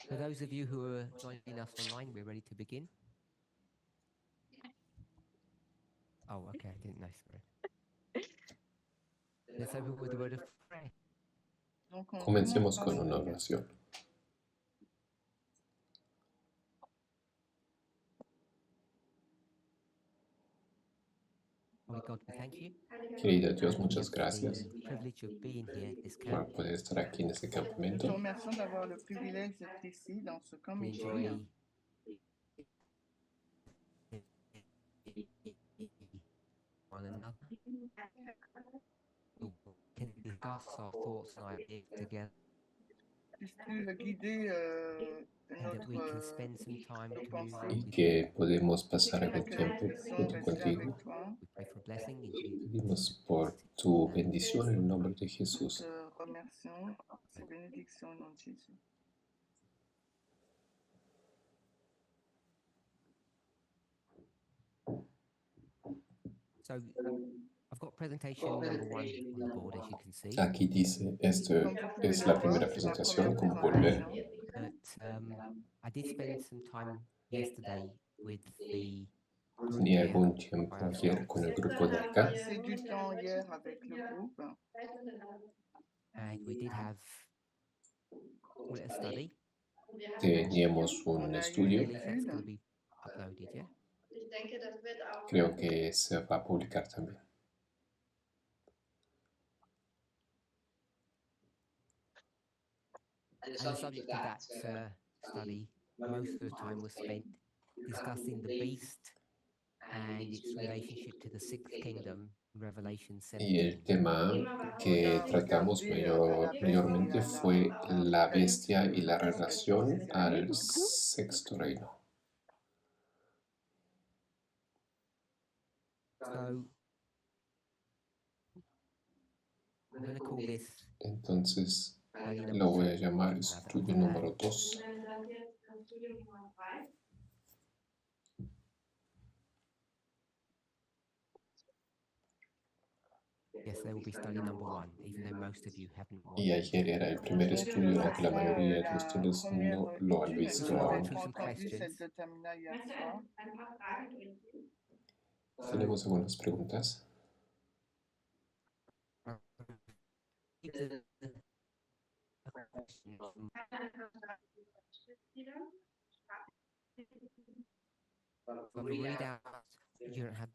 For those of you who are joining us online, we're ready to begin. Oh, okay, I didn't know. Sorry. Let's open with a word of prayer. Comencemos con una oración. Holy God, we thank you. Querido Dios, We muchas have gracias the privilege of being here at this por camp. poder estar aquí en este Nous te campamento. remercions d'avoir le privilège d'être ici, dans ce camp We mission. enjoy one another. We can discuss our thoughts and ideas together, Puisses-tu guider and that we can notre spend some time nos communing pensées, Y with you. que podemos pasar algo afin de que nous tiempo puissions junto rester contigo. avec toi. We pray for a blessing in Jesus. Pedimos por tu bendición en el nombre de Nous Jesús. te remercions pour ces bénédictions au nom de Jésus. So I've got presentation number 1 on the board, as you can see. Aquí dice, esto Comme vous pouvez es le la voir, primera c'est la presentación, première como pueden ver. présentation. But I did spend some time yesterday with the group Tenía here algún tiempo by ayer ourselves, con el grupo de acá Passé du temps hier avec le groupe and we did have call it a study. teníamos On un a eu estudio. I believe that's l'étude. going to be uploaded, yeah? Creo que se va a publicar también. And the subject of that study, most of the time was spent discussing the beast and its relationship to the sixth kingdom, Revelation Y el 17. tema que tratamos mayormente fue la bestia y la relación al sexto reino. So I'm going to call this Entonces study lo voy number a 2. llamar estudio número 2. Yes, there will be study number 1, even though most of you haven't Y watched. ayer era el primer estudio, aunque la mayoría de ustedes no lo han visto Before I aún. go through some entendu questions, celle de Tamina hier soir. Tenemos algunas preguntas. I'm going to read out. You don't have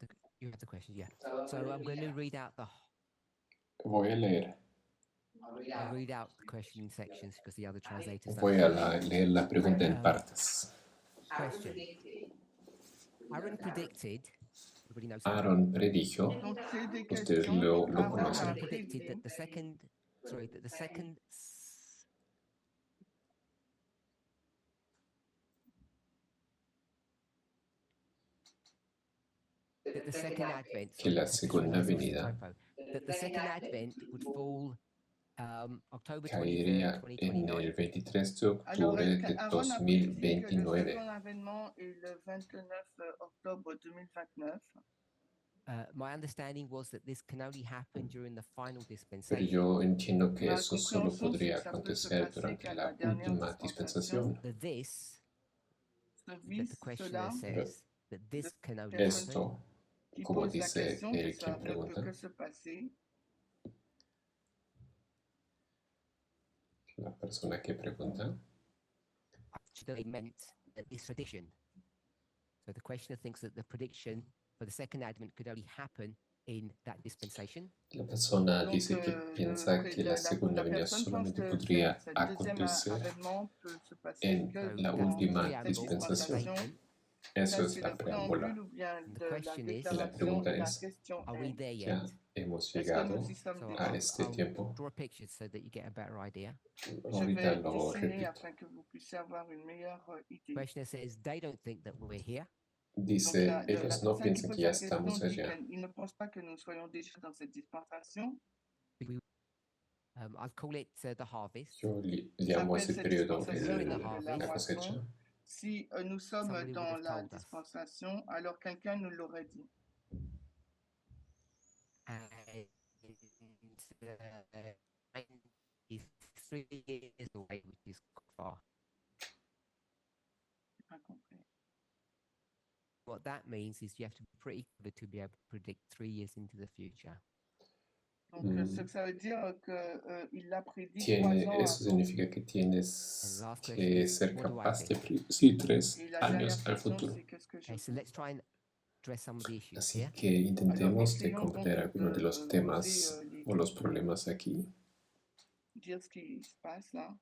the questions yet. So I'm going to read out Voy a leer. I'll read out the question in sections because the other translators don't. Voy a leer la pregunta en partes. Question. Aaron predicted. Everybody knows Aaron. Aaron predijo, Donc, c'est des ustedes questions. lo Aaron conocen, a Predicted that prédit the second. Sorry, that the second. That the second advent. que la segunda venida That the second advent would fall October 23rd, caería en 2029. el 23 de Alors, octubre est-ce de qu'Aaron a prédit que le 2029. second avènement est le 29 octobre 2029? My understanding was that this can only happen during the final Pero dispensation. yo entiendo que Ma eso solo compréhension, c'est podría que ça peut se acontecer passer durante qu'à la la dernière última dispensation. dispensación. The this Ce that vice, the questioner cela, says that this can only personne happen. Esto, qui como pose la dice question que el ça quien ne peut pregunta, que se passer la persona que pregunta, Actually meant that this prediction. So the questioner thinks that the prediction for the second advent could only happen in that dispensation. la persona Donc, dice que piensa que la segunda venida personne pense solamente que podría ce deuxième acontecer avènement peut se passer en que la That's the última dans cette preamble dispensación. dispensation. Eso Ça, es c'est la le preámbula. préambule ou bien And the de la question is, La déclaration. pregunta Et la es, question are we est, there ya yet? hemos est-ce que llegado nous y sommes So déjà? a este I'll tiempo. draw a picture so that you get a better idea. Je Ahorita vais lo dessiner repito. afin que vous puissiez avoir une meilleure idée. Questioner says they don't think that we're here. Donc, Dice, la ellos no personne qui piensan pose que ya la question estamos dit allá. qu'il ne pense pas que nous soyons déjà dans cette dispensation. I'll call it the harvest. Yo llamo a J'appelle ese cette periodo dispensation la la moisson. cosecha. Si nous sommes Somebody would dans have la told us. dispensation, alors quelqu'un nous l'aurait dit. And 93 years away, which is far. what that means is you have to be pretty clever to be able to predict 3 years into the future. Donc, ce Mm. que ça veut dire qu'il l'a prédit 3 Tiene, ans eso avant. significa que tienes last question que is, ser what do I capaz de think? predecir 3 Et la dernière años al question, futuro. c'est qu'est-ce que je Okay, so pense. let's try and address some of the issues Así here. que Alors, intentemos de essayons donc comprender algunos de los poser temas les o los problemas aquí. dire ce qui se passe là.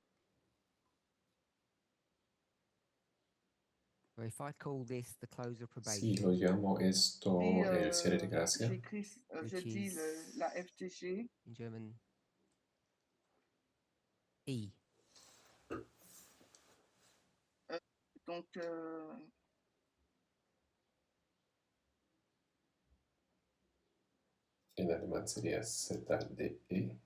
So if I call this the close of Si probation, lo llamo esto Et el cierre de gracia, j'écris, je Which dis is- la FTG. in German, E. Donc, en alemán sería ZDE.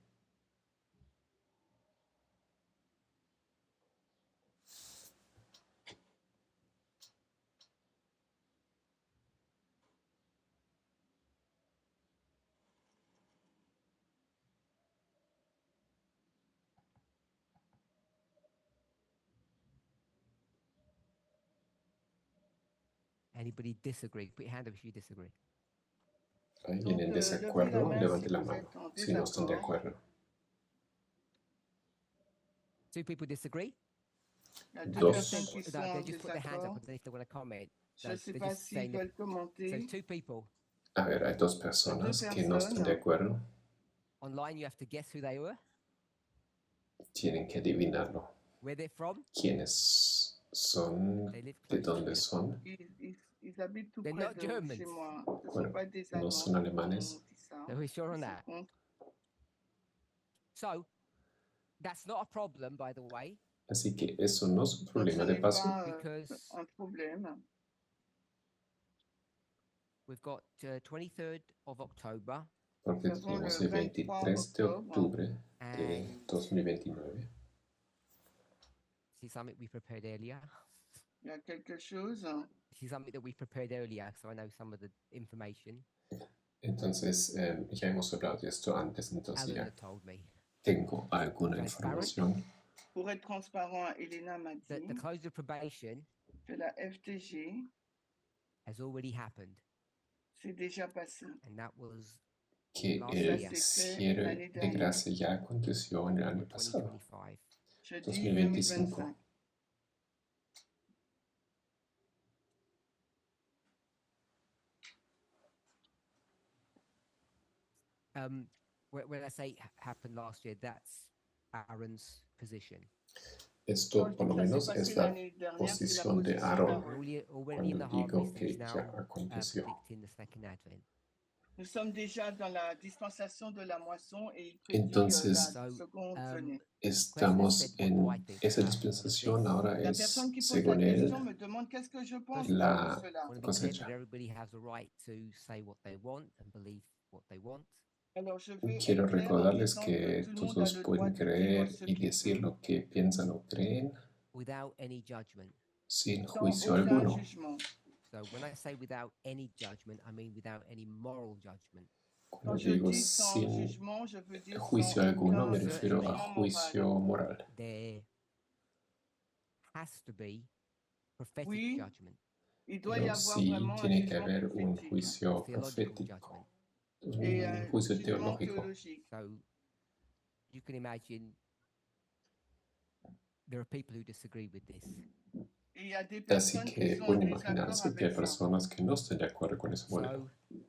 Anybody disagree? Put your hand up if you disagree. ¿Alguien en Donc, desacuerdo? levez la main Levante si la vous mano. êtes en Si no están de désaccord. acuerdo. 2 people disagree? Il y a 2 Dos. personnes qui sont They en just put their hands up désaccord. and then if they want to comment. Je ne So sais they're pas just s'ils saying that- veulent So commenter. 2 people. A ver, hay 2 personas que no están de acuerdo. Online, you have to guess who they were, Tienen que adivinarlo. where they're from. ¿Quiénes son? They live ¿De close to dónde you. son? Ils habitent tout They're près not de Germans. chez moi. Ce ne Bueno, sont pas des no Allemands. son alemanes. On dit ça. So we're sure on Ils that. sont contre. So that's not a problem, by the way, Así que eso no es un Donc, problema ce de n'est paso, pas because un problème. we've got 23rd of October porque Nous avons tenemos le el 23 23 de octobre. octubre de and 2029. this is something we prepared earlier. Il y a quelque chose. This is something that we prepared earlier, so I know some of the information. Entonces, ya hemos hablado de esto antes, entonces Alan ya had told me tengo alguna Transparent. información. Pour être transparent, Elena m'a that dit the close of probation que la FTG, has already happened, c'est déjà passé. and that was Que Last el year. cierre de gracia ya aconteció en el año pasado, 2025. Je dis 2025. 2025. When I say happened last year, that's Aaron's position. Esto Quand por lo je dis menos ça s'est es passé la l'année dernière, c'est la posición de position Aaron d'Aaron. Already in the cuando digo harvest, que he's ya now aconteció. predicting the second advent. Nous sommes déjà dans la dispensation de la moisson et il prédit Entonces, la So, seconde um, venue. Estamos said, what do I en think esa about dispensación, this? ahora La es, personne qui pose la según question él, me demande qu'est-ce que je pense la de cela. I want to be clear cosecha. that everybody has a right to say what they want and believe what they want. Alors je vais Quiero être claire en recordarles disant que tout le todos monde a le droit pueden de dire creer ce y qu'il decir veut lo que piensan o creen Without any judgment. sin sans juicio aucun alguno. jugement. So when I say without any judgment, I mean without any moral judgment. Quand Cuando je digo dis sans sin jugement, je veux dire sans juicio alguno, me aucun refiero a jugement moral. juicio moral. There has to be prophetic Oui, judgment, il doit y Pero avoir sí vraiment un tiene que jugement haber un prophétique juicio theological profético, judgment. et un un juicio jugement teológico. théologique. So you can imagine there are people who disagree with this. Et il y a des Así personnes qui que sont en pueden désaccord imaginarse que hay avec ça. personas que no estén de acuerdo con ese modelo. So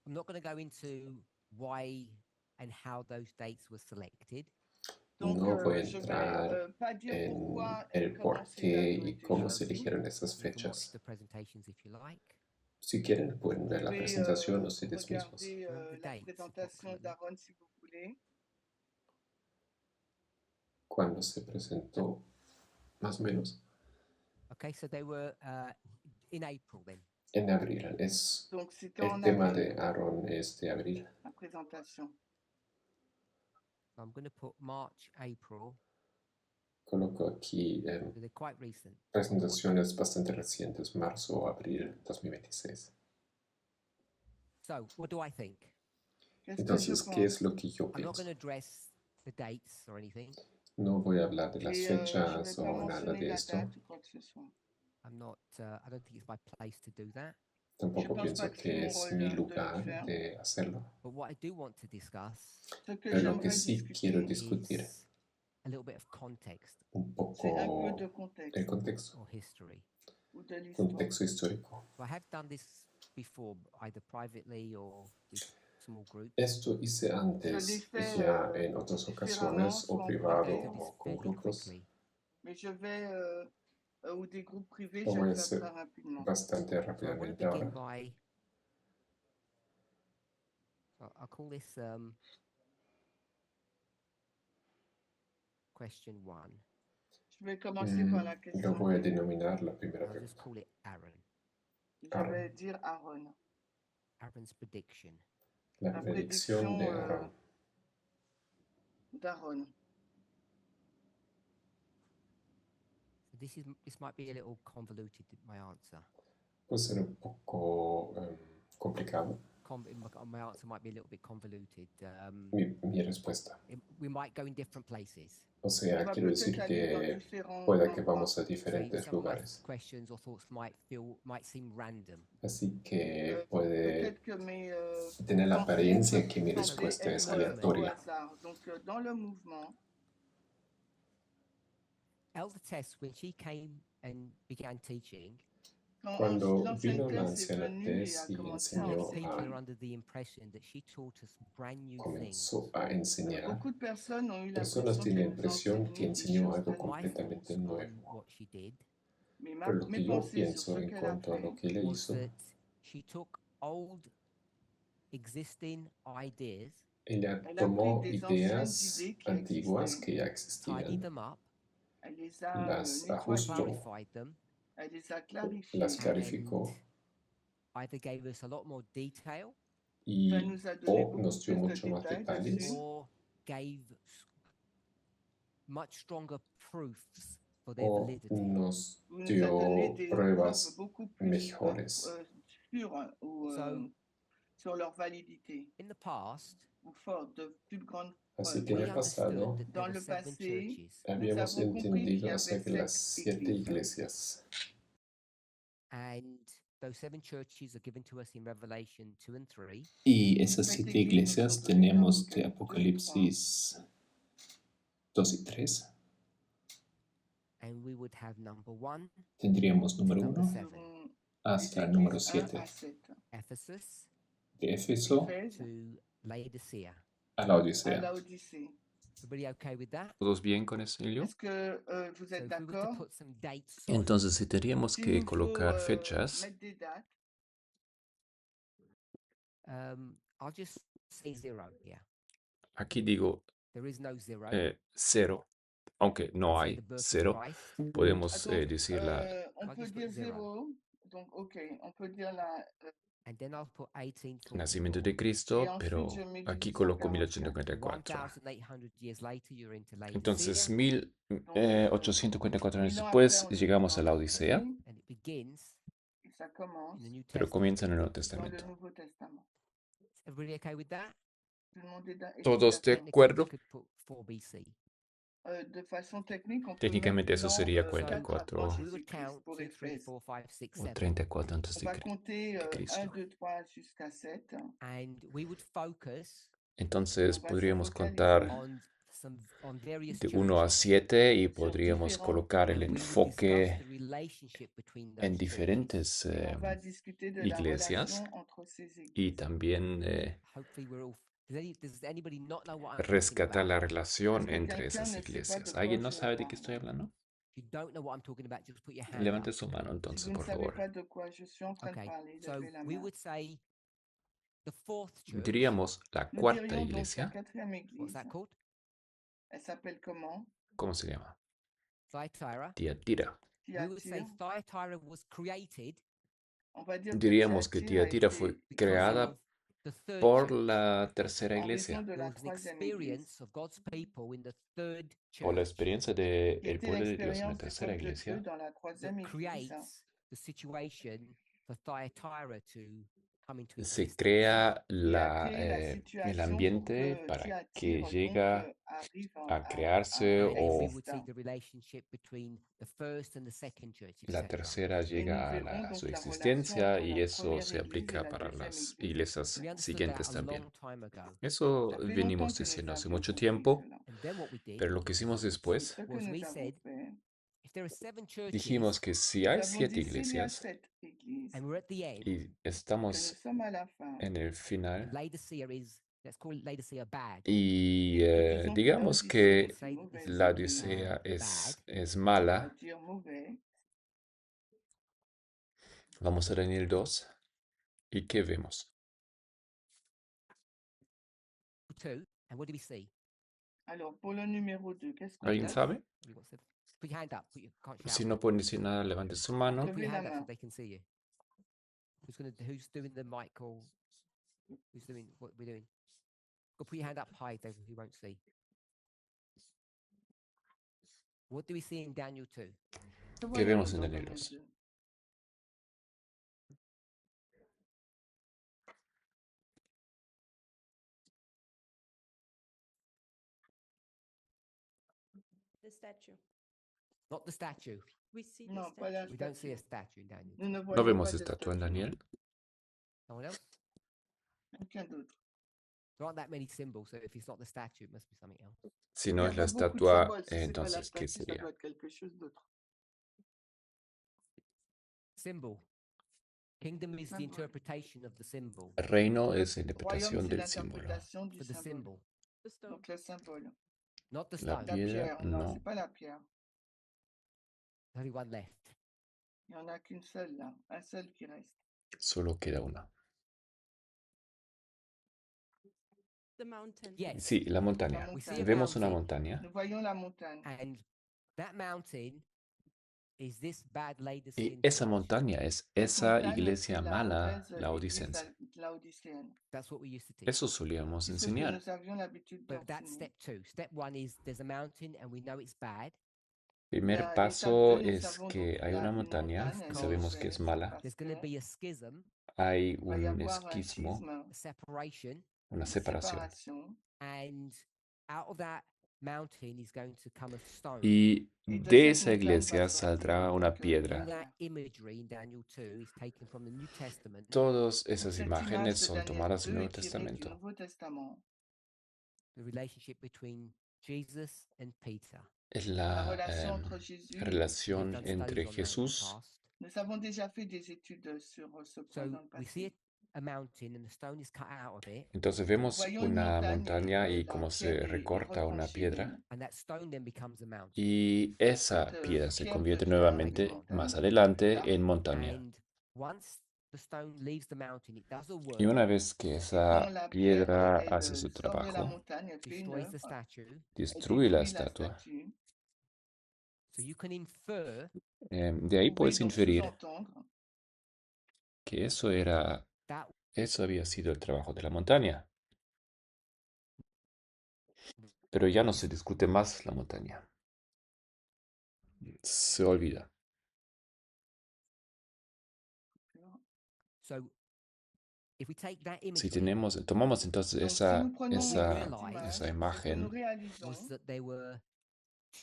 I'm not going to go into why and how those dates were selected. Donc, No voy a je vais entrar pas dire en pourquoi el et comment por ces qué dates ont y été cómo se choisies. eligieron esas You can watch fechas. the presentations if you like. Si quieren, pueden ver la Vous pouvez presentación ustedes mismos. regarder The la dates, présentation approximately. d'Aaron si vous voulez. Cuando se presentó, más o menos, Okay, so they were in April then. en abril. Es Donc, c'était el en tema avril, de Aaron es de abril. la présentation. So I'm going to put March, April. Coloco aquí So they're quite recent. presentaciones bastante recientes, marzo o abril 2026. So what do I think? Qu'est-ce que je Entonces, ¿qué pense? es lo que yo I'm not pienso? going to address the dates or anything. No voy a hablar de las Et je ne vais fechas pas o nada mentionner de la esto. date ou quoi que ce soit. I'm not. I don't think it's my place to do that. Je Tampoco pense pas pienso que c'est que mon es rôle mi de le lugar faire. de hacerlo. But what I do want to discuss Ce que Pero lo que j'aimerais sí quiero discuter, discutir is a little bit of context un c'est un peu de poco el contexte contexto, or history. ou de l'histoire. contexto histórico. So I have done this before, either privately or with small groups. Esto hice Je l'ai antes fait ya en otras différemment, ocasiones, o soit en I'll privado go privé, through this o con fairly grupos. quickly. mais je vais, ou des groupes privés, Lo je voy vais a le faire hacer très rapidement. bastante So I want to rápidamente begin ahora. by, I'll call this question one. Je vais commencer par la Lo question voy a 1. denominar la primera I'll just pregunta. call it Aaron. Je Aaron. vais dire Aaron. Aaron's prediction. La La predicción de prédiction Aaron. d'Aaron. So this might be a little convoluted, my answer. Puede ser un poco complicado My answer might be a little bit convoluted. mi respuesta. We might go in different places. O sea, On va quiero peut-être decir aller dans que différents pueda que endroits. vamos a So diferentes some of my lugares. questions or thoughts might seem random. Así que puede Peut-être que mes tener la pensées apariencia peuvent que mi sembler respuesta es être au aleatoria. hasard. Donc, dans le mouvement, Elder Tess, when she came and began teaching, quand Cuando l'ancienne vino la Thèse est anciana venue et Tess a y commencé à many enseñó people enseigner, are under the impression that she taught us brand new comenzó things. a enseñar, beaucoup de personnes ont eu personas l'impression tienen la qu'elle nous impresión que enseignait des enseñó choses algo pas My completamente thoughts on nuevo. what she did Mais Pero lo mes que yo pensées sur pienso ce en qu'elle a cuanto a lo fait, que él was hizo, that she took old existing ideas, ella elle a tomó pris des anciennes ideas idées qui antiguas existaient, que ya tidied existían, them up, elle les a las nettoyées, ajustó, clarified them, elle les a clarifiées, las clarificó either gave us a lot more detail y ça nous a donné o beaucoup nos dio plus de mucho más détails detalles dessus, or gave much stronger proofs for their o validity. nos ou nous a donné dio des pruebas preuves beaucoup plus mejores. sûres ou, So- sur leur validité, In the past, ou fortes, de plus grandes Así preuves. que en we el understood pasado that there Dans were le 7 passé, churches, habíamos avons compris qu'il y entendido avait acerca de las 7 7 églises. iglesias. and those 7 churches are given to us in Revelation 2 and 3. Y esas Cette 7 église iglesias nous sont données tenemos dans de Apocalypse Apocalipsis 2 y 3. And we would have number 1, Tendríamos número Number 1 7. seront hasta les el número églises 1 7, à 7. Ephesus de Éfeso Éphèse to Laodicea. a la à Odisea. Laodicée. Everybody okay with that? ¿Todos bien con ese lío? Est-ce que vous So êtes if we were to d'accord? put some dates on, Entonces, si teníamos S'il que nous colocar faut fechas, mettre des dates, I'll just say 0 here. aquí digo There is no 0. 0, aunque no I'll say hay the birth of 0, Christ. podemos donc, decir la... on I'll peut just put dire 0. 0. Donc, ok, on peut dire la. And then I'll put 1844. nacimiento de Et Cristo, ensuite, pero je mets aquí coloco 1844. 1844. 1800 years later, you're into Laodicea, Entonces, Donc, 1844 años 1000 ans después, après, on est llegamos a dans la Odisea, Laodicée, and it begins et ça commence in the New pero Testament. comienza en el Nuevo dans le Testamento. Nouveau Testament. Everybody okay with that? Tout le monde est ¿Todos de d'accord. Technically, we acuerdo? could put 4 BC. De façon technique, on peut Técnicamente mettre eso l'an sería 4 44 avant We would Jésus-Christ count pour 2, 3, Éphèse. 4, 5, 6, o 7. 34 antes On de va compter Cristo. 1, 2, 3 jusqu'à 7. And we would focus Entonces On va se podríamos focaliser contar on various de 1 a churches. 7 y sur podríamos différentes colocar el And we would discuss enfoque the relationship between en those churches. diferentes et on va discuter de la iglesias relation entre ces y églises. también Hopefully we're all... Does anybody not know what I'm talking rescatar about? la relación Est-ce que entre quelqu'un esas ne sait pas de iglesias. quoi ¿Alguien no je sabe de qué parle? estoy hablando? If you don't know what I'm talking about, just put your hand Levante up. su mano Si entonces, vous ne por savez favor. pas de quoi je suis en train de Okay, parler, so levez la we main. would say the 4th church. Diríamos la Nous cuarta dirions donc la iglesia. quatrième What's église. that called? Elle s'appelle comment? ¿Cómo se llama? Thyatira. Tiatira. We would say Thyatire. Thyatira was created On va dire que Diríamos que Thyatire a Tiatira été fue because creada of the third por church. la tercera en raison iglesia, de There la was an troisième église. experience of God's people in the third por la church experiencia Qui del était pueblo de Dios en la l'expérience du tercera peuple de Dieu iglesia, dans la troisième that église creates the situation for Thyatira to coming to se existence. crea et à créer la el situation pour ambiente que para Dieu que attire, donc llega arrive a crearse à And then we o would see l'existence. the relationship between the first and the second church, la etc. tercera Et nous llega a verrons su donc la relation existencia entre y la eso première se église et aplica la para deuxième las église. iglesias We understood siguientes that a también. long time ago. Eso Ça fait longtemps venimos que nous diciendo hace avions mucho compris tiempo, cela. And then what we did pero lo que hicimos Et después, ce que was nous we avons said, fait, if there are 7 churches dijimos que si nous hay avons 7 dit s'il y a iglesias 7 églises, and we're at the end, y que nous estamos sommes à la fin, en el and final Laodicea is, let's call Laodicea bad. y et que disons que digamos Laodicée que est Say une that this mauvaise is la église, Odisea bad. es mala, c'est-à-dire mauvais, vamos a Daniel 2 y ¿qué vemos? 2, and what do we see? alors pour le numéro 2, qu'est-ce qu'on ¿Alguien voit? sabe? You want to put your hand up. Can't shout. Si no pueden decir nada, levante su mano. Put your Levez la hand up so main. they can see you. Who's doing the mic or who's doing what we're doing? Go put your hand up high, David, who won't see. What do we see in Daniel 2? Que ¿Qué voyons-nous vemos en dans Daniel Daniel 2? 2? The statue. Not the statue. We see the Non, pas la statue. We don't see a statue. statue in Daniel Nous 2. ne ¿No voyons vemos pas de estatua en statue. Daniel? No one else? Aucun d'autre. There aren't that many symbols, so if it's not the statue, it must be something else. Si Il no n'y a es la pas beaucoup de estatua, symboles. Si c'est pas la entonces, ¿qué statue, ça sería? doit être quelque chose d'autre. Symbol. Kingdom is the Symbol. interpretation of the symbol. Reino Le es la interpretación royaume, c'est del símbolo. l'interprétation du For the symbole. symbol, The stone. Donc le symbole. not the La stone. La piedra, pierre, non, no. c'est pas la pierre. There's only one left. Il n'y en a qu'une seule là, un seul qui reste. Solo queda una. The mountain. Yes. Sí, la montaña. La We see a montagne. Vemos una mountain, montaña Nous voyons la montagne. and that mountain is this bad y Laodicean esa church. montaña es Cette esa montagne, iglesia c'est la mala mauvaise église laodicense. laodicéenne. That's what we used to teach. Eso solíamos C'est ce que enseñar. nous avions l'habitude But that's d'enseigner. step 2. Step 1 is there's a mountain and we know it's bad. Primer L'étape paso 2, nous es savons que donc hay qu'il y a una une montaña montagne, y elle est sabemos que es mauvaise mala. parce There's going to be a schism, Hay il va y un avoir un esquismo, schisme, a separation, una une separación. séparation. and out of that mountain is going to come a stone. Y Et de de cette esa montagne va iglesia sortir saldrá donc una All piedra. that imagery in Daniel 2 is taken from the New Testament. Todas Donc, esas cette imágenes image de son Daniel tomadas del 2 Nuevo est tirée du Testamento. Nouveau Testament. The relationship between Jesus and Peter. Es La la relation entre Jésus et Pierre. relación We've done entre studies on that in the Jesús. past. Nous avons déjà fait des études sur ce point So dans le we see passé. a mountain and the stone is cut out of it, Entonces Nous vemos voyons une una montagne montaña et y la cómo se pierre est recorta una piedra. retranchée. and that stone then becomes a mountain. Y esa Cette piedra se pierre convierte devient nuevamente une más montagne. adelante Là. en montaña. And once the stone leaves the mountain, it does a work, Y una vez que Et esa quand la piedra pierre, hace elle su sort de la trabajo, montagne, elle fait une destroys the œuvre, statue. elle destruye la détruit la estatua. statue. So you can infer De ahí Vous pouvez puedes donc inferir sous-entendre que that eso había sido el trabajo de la montaña. Pero ya no se discute más la montaña. Se olvida. so if we take that Si imagery, tomamos entonces Donc, si esa, nous prenons esa, cette image, esa ce que nous imagen, réalisons, was that there were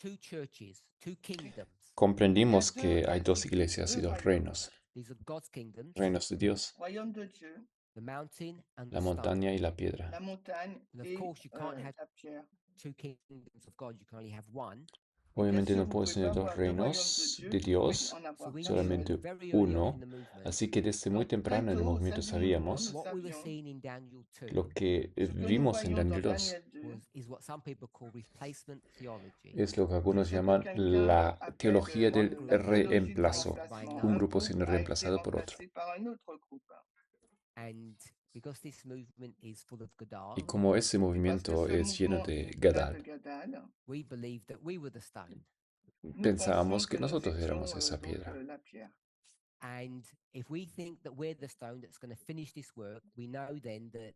two churches, two kingdoms. comprendimos Il y a deux- que hay dos iglesias y deux dos royaumes. reinos. These are God's kingdoms, Reinos de Dios, royaume de Dieu, the mountain and la the stone. montaña y la piedra. la montagne And of et course, you can't have la pierre. two kingdoms of God. You can only have one. Obviamente Bien no sûr, vous puedes pouvez tener pas dos avoir deux royaumes reinos de de Dieu, vous Dios, pouvez en So avoir we qu'un knew solamente seul. very early on uno. in the movement Así que desde muy Donc, très temprano en el tôt, au movimiento sein du mouvement, sabíamos nous what we were savions seeing in Daniel 2 lo que ce que nous vimos en voyons dans Daniel 2 Daniel 2, is what some people call replacement theology. es lo que algunos ce que llaman quelqu'un la appelle teología del group la théologie du reemplazo. remplacement. Un Un grupo groupe siendo a été reemplazado por otro. remplacé par un autre groupe. And because this movement is full of Y Gadal, como ese Et parce que movimiento ce es lleno mouvement de est plein de Gadal, Gadal, we believed that we were the stone. nous pensábamos pensions que que nous nosotros étions éramos esa donc piedra. la pierre. And if we think that we're the stone that's going to finish this work, we know then that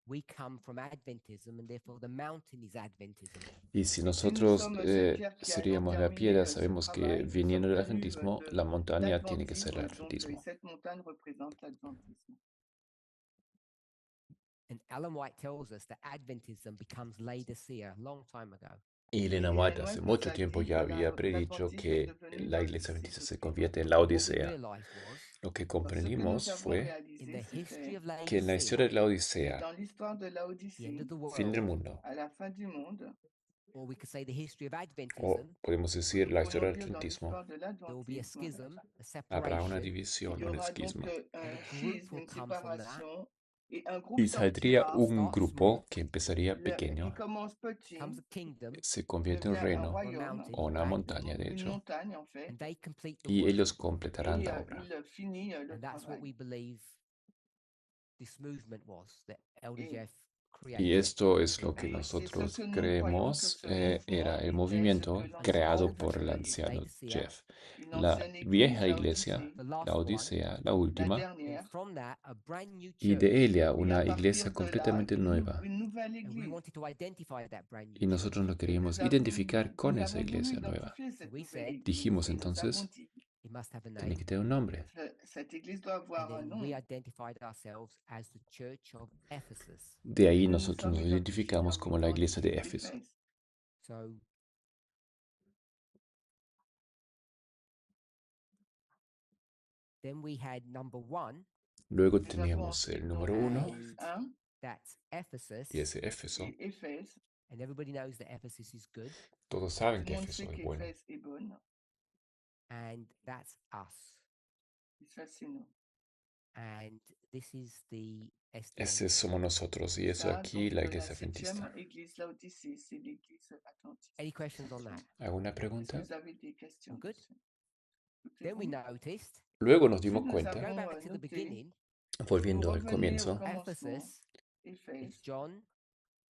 we come from Adventism and therefore the mountain is Adventism. Y si nous nosotros sommes cette pierre qui allons seríamos la terminer piedra, ce sabemos que travail, nous viniendo sommes del venus adventismo, de la montaña tiene que ser el l'adventisme, donc et adventismo. cette montagne représente l'adventisme. And Ellen White tells us that Adventism becomes Laodicea a long time ago. Y Elena Et White Ellen hace White mucho nous a tiempo dit ya que había predicho l'Adventisme que est devenu la la iglesia Laodicée. adventista se convierte en la What we Odisea. realized was Lo que Ce que nous comprendimos avons fue in réalisé, the history c'était of que en la historia Laodicea, de la que Odisea, dans l'histoire de the end Laodicée, of the fin del world, mundo, à la fin du monde, or we could say the history of o Adventism, podemos ou decir nous la pourrions historia del dire dans adventismo, l'histoire de there will be a l'Adventisme, schism, a habrá una separation, il división, y un aura donc esquisma. un and a group schisme, will une come from that. séparation, et un Y groupe saldría sortira, un Start grupo small, que empezaría il pequeño, commence becomes petit, a kingdom, se convierte en un devient un reino or a royaume, mountain, o in una fact, montaña, de une hecho, montagne en fait, and they complete the y work. ellos completarán et la obra. il finit le And that's what we travail. believe this movement was that Elder Et- Jeff Y created. esto es lo que Et c'est ce nosotros que nous croyons que creemos ce era mouvement el était movimiento ce que l'ancien creado Église por el appelait anciano Laodicea, Jeff. une La ancienne église, vieja la iglesia, Odyssée, the last la one, Odisea, la la última, and dernière, from that, a brand new y church. de ella et à una partir iglesia de là, completamente nueva. une nouvelle And we église. wanted to identify that brand new Y nosotros church. nos queríamos Nous identificar con nous esa avons voulu iglesia nueva. identifier cette we nouvelle said, église. Dijimos Et nous avons entonces, dit, It must have a tiene name. que tener un nombre. cette église doit And avoir un then nom. we identified ourselves as the Church of Ephesus. De ahí Nous nous nosotros sommes nos identifiés identificamos comme como la étant iglesia de l'église Éfeso. d'Éphèse. So then we had number one, Luego Nous avons teníamos el ensuite número donc uno, l'église 1 that's Ephesus. y ese Éfeso. et Éphèse. And everybody knows that Ephesus is good. Todos Tout saben le que monde Éfeso sait es bueno. qu'Éphèse est bonne. And that's us. Et ça, c'est nous. And this is the Ese SDA. somos nosotros, y eso Ça, aquí, donc, la la iglesia adventista. septième église Laodicée, c'est l'église adventiste. Any questions on that? ¿Alguna Est-ce que pregunta? vous avez des questions All good? dessus? Tout est Then we bon? noticed, Luego nos Ensuite, dimos nous cuenta, go avons back to the noté, beginning, volviendo pour al revenir au comienzo, commencement, Ephesus is Éphèse, John,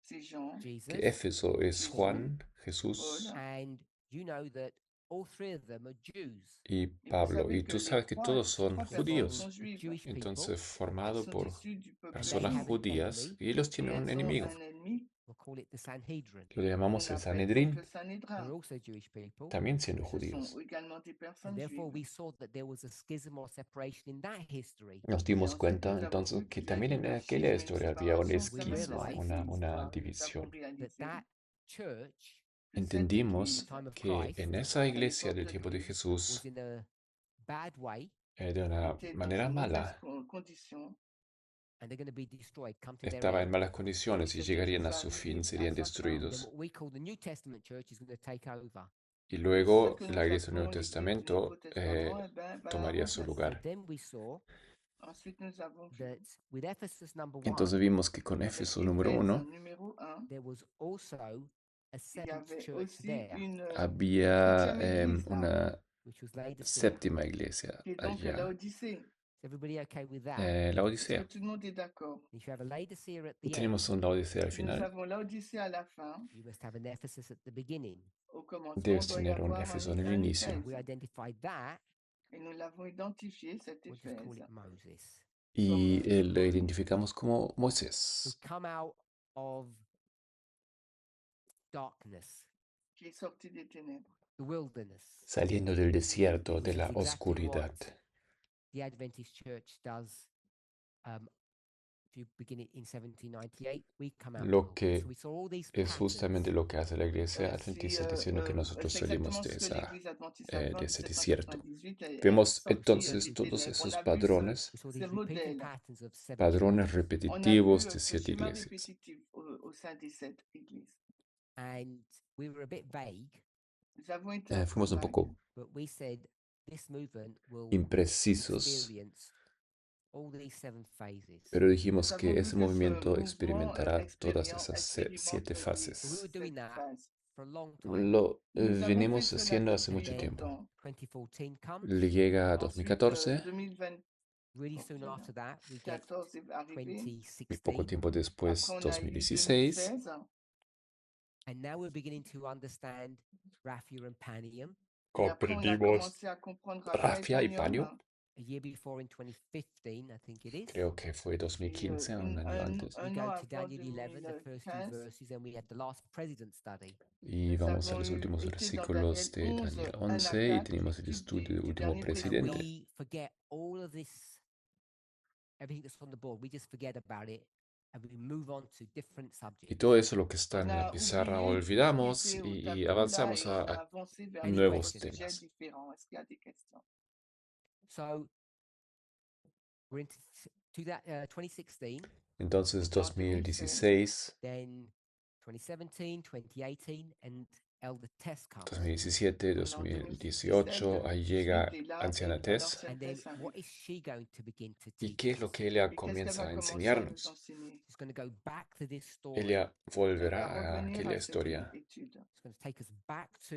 c'est Jean, Jesus, que Éfeso es Jesús, Juan, Jesús Paul, and you know that all three of them are Jews. y et vous Pablo. savez Y que tú les sabes que todos son trois personnes judíos, sont juives, Jewish people, entonces qui formado sont por issus du peuple personas They have juif, an judías, enemy. y ellos et tienen un elles ont enemigo. un ennemi, We'll call it the Sanhedrin. Lo on llamamos el appelle Sanedrín, le Sanhédrin. They're also Jewish people. también siendo Ce judíos. sont également des And personnes therefore, we juives. saw that there was a schism or separation in that history. Nos Et dimos ensuite, cuenta nous avons entonces vu que qu'il y a también eu en un aquella schisme, une historia había un séparation We dans cette esquisma, realized histoire. una Nous avons división. That réalisé that church que cette Entendimos église, time of que Christ en esa à iglesia l'époque del de tiempo de Christ, Jesús, was in a bad way, de una était dans manera une mauvaise mala, condition, and they're going to be destroyed, come to their estaba en end. malas condiciones y cette llegarían a église su va fin, arriver serían à sa fin. Then destruidos. what we call the New Testament church is going to take over. Y Et ce luego que la nous iglesia del Nuevo appelons l'église du Testamento Nouveau Testament, eh ben, va la tomaría su remplacer. So lugar. then we saw Ensuite, nous avons vu that with Ephesus number Entonces one, vimos que con avec Éfeso número Éphèse uno numéro 1, there was also a il y seventh avait church aussi there, une había septième église là, una which was Laodicea. séptima iglesia qui est donc allá, Laodicée. Is everybody okay with that? la Est-ce que Odisea. tout le monde est d'accord? If you have a Laodicea at Y the end, tenemos una Odisea al Si nous final. avons Laodicée à la fin, you must have an Ephesus at the beginning. au commencement, Debes doit y tener un avoir Éfeso en el un inicio. Éphèse. We identified that. Et nous l'avons identifié, cet We'll just call Éphèse. it Moses. Y Comme lo identificamos como We Moisés, come out of darkness, qui est sorti des ténèbres. the wilderness. saliendo del desierto, Which de is la exactly oscuridad. what the Adventist Church does. If you begin it in 1798, we come out. Lo que So we saw all these es justamente patterns. lo que hace la iglesia Si, adventista, diciendo que nosotros c'est salimos exactement de ce que esa, l'Église adventiste de adventiste ese de desierto. 1798 est Vemos sortie entonces des todos ténèbres. esos On a vu padrones, We saw ce these repeating modèle. patterns of seven padrones churches. On a vu repetitivos de ce 7 schéma iglesias. répétitif au sein des 7 églises. And we were a bit vague, Nous avons été un peu Fuimos un vagues, poco but we said this movement will imprecisos, experience all these seven phases. pero dijimos Nous que avons ese vu que ce movimiento mouvement experimentará todas esas expérimente 7 So we fases. were doing that phases. for a long time. Lo Nous avons fait venimos cela haciendo hace depuis mucho tiempo. longtemps. 2014 comes. Le llega a Ensuite, 2014 Really soon after that, we get 2014 est arrivé. y poco 2016. tiempo después Après, on a eu 2016. 2016. And now we're beginning to understand Raphia and Panium. Et après, on a Comprendimos commencé à comprendre Raphia y Panium. Panium. A year before in 2015, I think it is. Creo que fue Et 2015, un año antes. We un go an to avant Daniel 11, the first two 2015, verses, and we had the last president study. Y nous vamos a avons los últimos été dans versículos de Daniel 11, Daniel 1 à 11 y 4, teníamos el l'étude estudio du del último dernier And presidente. we forget all of this, everything that's on the board. We just forget about it. and we move on to different Y subjects. todo eso lo que está en On la a pizarra oublié ce qui olvidamos était au y tableau là avanzamos et on a a avancé vers Any nuevos des questions? sujets temas. différents. Est-ce qu'il y a des questions? So we're into 2016, Entonces, Entonces, 2016, then 2017, 2018, and Elder Tess comes. 2017, Alors, 2018, ahí 2017 llega est là Anciana et Tess. l'ancienne And then Tess what arrive. is she going to begin to ¿Y teach qué es lo us? que ella Et qu'est-ce qu'elle comienza va a commencer à nous enseñarnos? enseigner? She's going to go back to this story. Ella Elle va volverá a revenir aquella à cette historia, étude. It's going to take us back to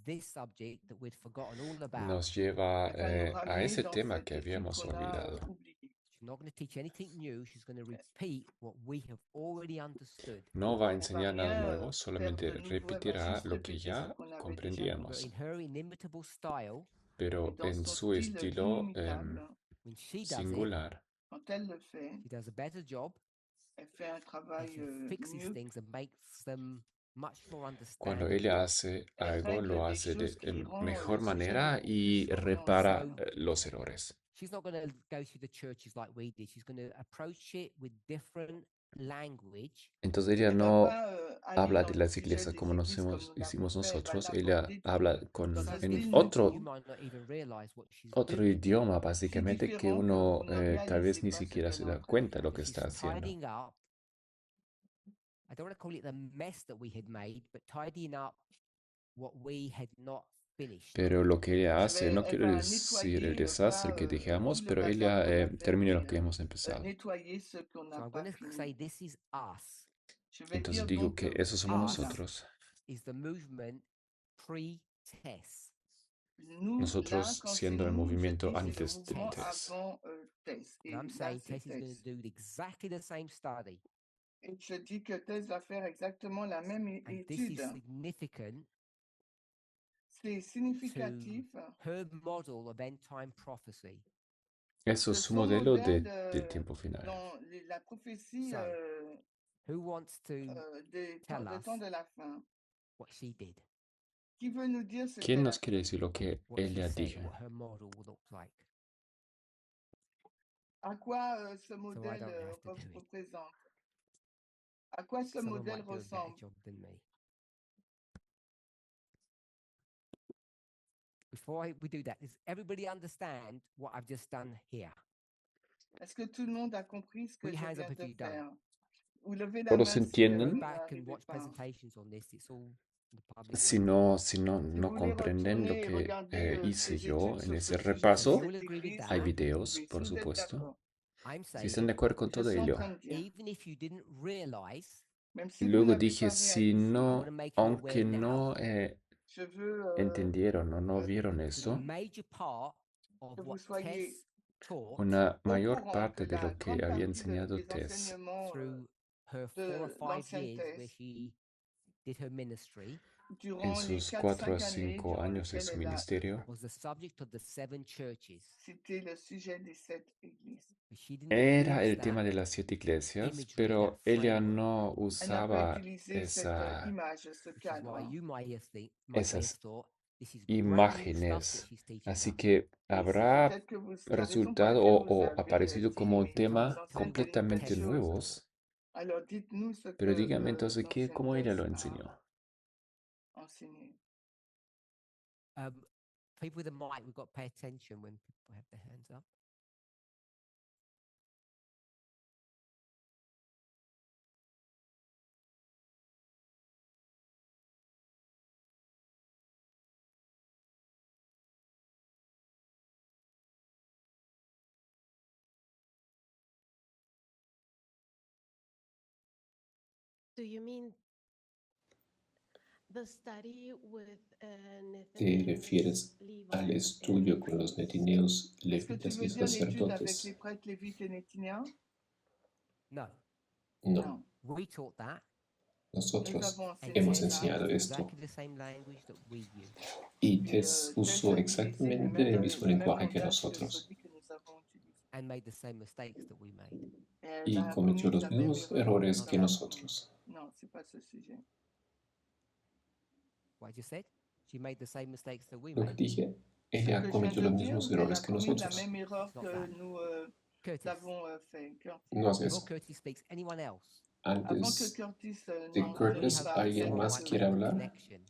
this subject that we'd forgotten all about. nos lleva Elle va nous a ramener ese dans tema cette que étude habíamos qu'on a olvidado. oubliée. She's not going to teach anything new. She's going to repeat what we have already understood. No va a Elle va enseñar nada rien nuevo, faire solamente de nouveau, elle va repetirá juste lo que répéter ce ya qu'on avait déjà. But comprendíamos. in her inimitable style, Et Pero dans en son su style estilo inimitable, when she does it, singular, quand elle le fait, she does a better job elle fait un and travail she fixes mieux. things and makes them much more cuando understandable. ella hace Elle algo, règle lo des hace choses qui de rend mejor le sujet manera beaucoup y plus repara compréhensible. los errores. She's not going to go through the churches like we did. She's going to approach it with different language. Entonces ella Elle va no pas aller habla dans de le las sujet iglesias des como nos églises comme nous l'avons hicimos fait, elle va nosotros. Ella l'aborder habla dans con un Son style style otro, you might not even realize what she's otro doing. idioma, si básicamente, que différent que uno vous ne tal vez réalisez ni pas ce siquiera qu'elle se est en da train de cuenta faire. lo que She's está haciendo. tidying up. I don't want to call it the mess that we had made, but tidying up what we had not finished. Pero lo que ella hace, no Elle quiero va decir el nettoyer, desastre pas que dejamos, vide le pero bazar ella qu'on a fait, termina lo mais que hemos empezado. nettoyer ce qu'on So n'a I'm pas going to say fini. this is us. Je vais Entonces dire digo donc que eso somos us voilà, nosotros. is the movement pre-test. nous là, Nosotros quand c'est siendo el nous, je movimiento dis c'est le antes del mouvement test. avant Tess. Et And I'm là, saying c'est Tess is going Tess. to do exactly the same study. Et je dis que Tess va faire exactement la même And this is étude. significant C'est significatif. her model of end time prophecy. Eso Que es su son modelo modèle del tiempo final. dans la prophétie So, Who wants to des tell temps us de la fin. what she did? Qui veut nous dire ce ¿Quién qu'elle a nos quiere fait? decir lo que What she ella said, dijo? what her model looks like. À quoi ce So I modèle don't have to do it. représente? À quoi ce Someone modèle might do a better ressemble? job than me. Before we do that, does everybody understand what I've just done here? Est-ce que tout le monde a compris ce que Put je your hands viens up if de you don't. faire? Vous levez la ¿Todos main si entienden? vous Go back and n'arrivez watch pas. presentations on this. It's all in the public Si domain. no Si no vous voulez comprenden lo retourner et que regarder hice ces yo études en sur ce ese sujet de repaso, You all cette agree with église, hay that? vous videos, pouvez, por si vous êtes supuesto. d'accord. I'm Si saying, están de acuerdo con Je todo suis en ello. train de dire, even if you didn't realize, même Y si vous luego n'avez dije, pas si réalisé, I no, want to make you aware aunque now no je veux entendieron o no euh, vieron that a eso, major part of que vous what soyez Tess taught una au mayor courant parte que de la lo que grande había partie enseñado des Tess enseignements through her de 4 or 5 l'ancienne years where Tess, she did her ministry en durant les sus 4 4 a 5 années 5 durant años de lesquelles su elle a ministerio, was the subject of the 7 churches. cité le sujet des 7 églises. But she didn't era use el tema that de las 7 iglesias, imagery, that pero ella framework, no Elle n'a pas usaba utilisé cette image, ce which is why cadre. you might have esas thought this is brand new stuff that imágenes. she's teaching Así us. que Et c'est habrá peut-être que vous, la raison pour resultado laquelle vous o avez aparecido dit como les temas anciennes completamente Tess choses. nuevos. Alors dites-nous ce Pero que dígame entonces cómo ella lo Tess enseñó. a enseigné. People with a mic, we've got to pay attention when people have their hands up. Do you mean the study with ¿Te Nethineans, refieres al Levites, estudio and con los priests? netineos, Est-ce que tu levitas y veux dire l'étude avec sacerdotes? les prêtres, lévites et nétiniens? No, No, we taught that, Nous nosotros avons and enseigné hemos Tess ça. enseñado used esto exactly the same language that we use. y Et, Tess Tess usó a utilisé exactamente el mismo le même lenguaje que langage que nosotros celui que nous avons utilisé. And made the same mistakes that we made. Elle y a cometió commis los la même mismos erreur errores nous que avons nosotros. commis. Non, c'est pas ce sujet. What I just said? She made the same mistakes that we Lo que made. dije, Ce ella que je viens cometió de los dire, mismos elle a errores que commis la nosotros. même erreur It's not que that. nous Curtis. avons fait. Curtis. No, así Before es. Curtis speaks, anyone else? Avant que Antes Curtis de nous Curtis, fasse ¿alguien someone más might quiere make the hablar? connection.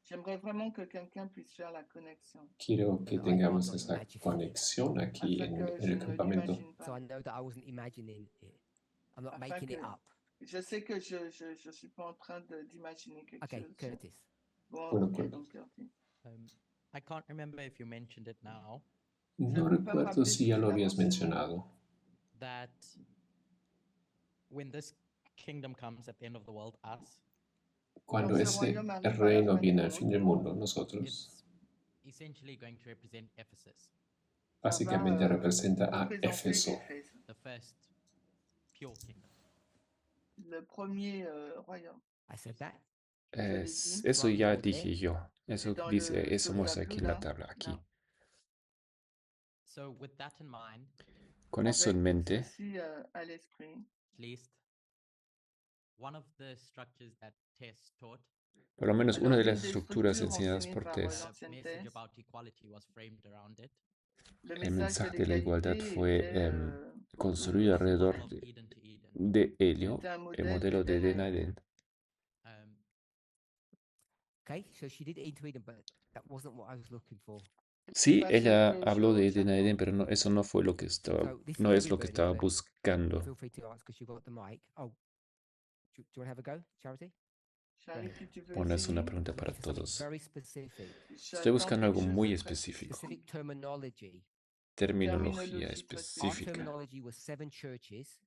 j'aimerais vraiment que quelqu'un puisse faire la connexion. Quiero que I tengamos cannot esa imagine. conexión aquí Afin en que je el ne campamento. l'imagine So I pas. know that I wasn't imagining it. I'm not Afin making it que up. je sais que je suis pas en train d'imaginer quelque Okay, chose. Curtis. Bon, Bueno, ok, Curtis. donc Curtis. I can't remember if you mentioned it now, Je No ne peux pas me recuerdo rappeler si si ya tu lo l'as habías mentionné. mencionado. that when this kingdom comes at the end of the world, us, Cuando Quand ce ese royaume arrive à la reino fin du viene al fin del monde, mundo, nosotros it's essentially going to represent Ephesus, ça básicamente va representa a représenter Éfeso, Éphèse, the first pure kingdom. le premier royaume. I said that. Eso Right ya on there. dije yo. Eso Dans dice, le- eso sur muestra le aquí tableau, la là. tabla, aquí. Là. So, with that in mind, Con eso en Avec mente, ceci à l'esprit, at least one of the structures that Tess taught, por lo menos alors una de une las des estructuras structures enseñadas enseignées por par Tess, the l'ancienne message thèse, about equality was framed around it. le el message de mensaje de la igualdad l'égalité fue était, construido It was a model alrededor of Eden to Eden. de Helio, était un el modèle modelo de d'Éden Eden à a Èden. Eden. Okay, so she did Into Eden, but that wasn't what I was looking for. Sí, Pas ce ella que habló de je Eden a Eden, cherchais. pero no, eso no fue lo que estaba, So this no is es lo que everybody, estaba but buscando. feel free to ask because you've got the mic. Oh, do you want to have a go, Charity? Charity, tu veux Bueno, es una essayer? pregunta I'm para looking for something todos. very specific, Estoy J'attends buscando quelque algo chose muy de très específico. specific terminology. Terminología Terminologie très Our específica. terminology was 7 churches.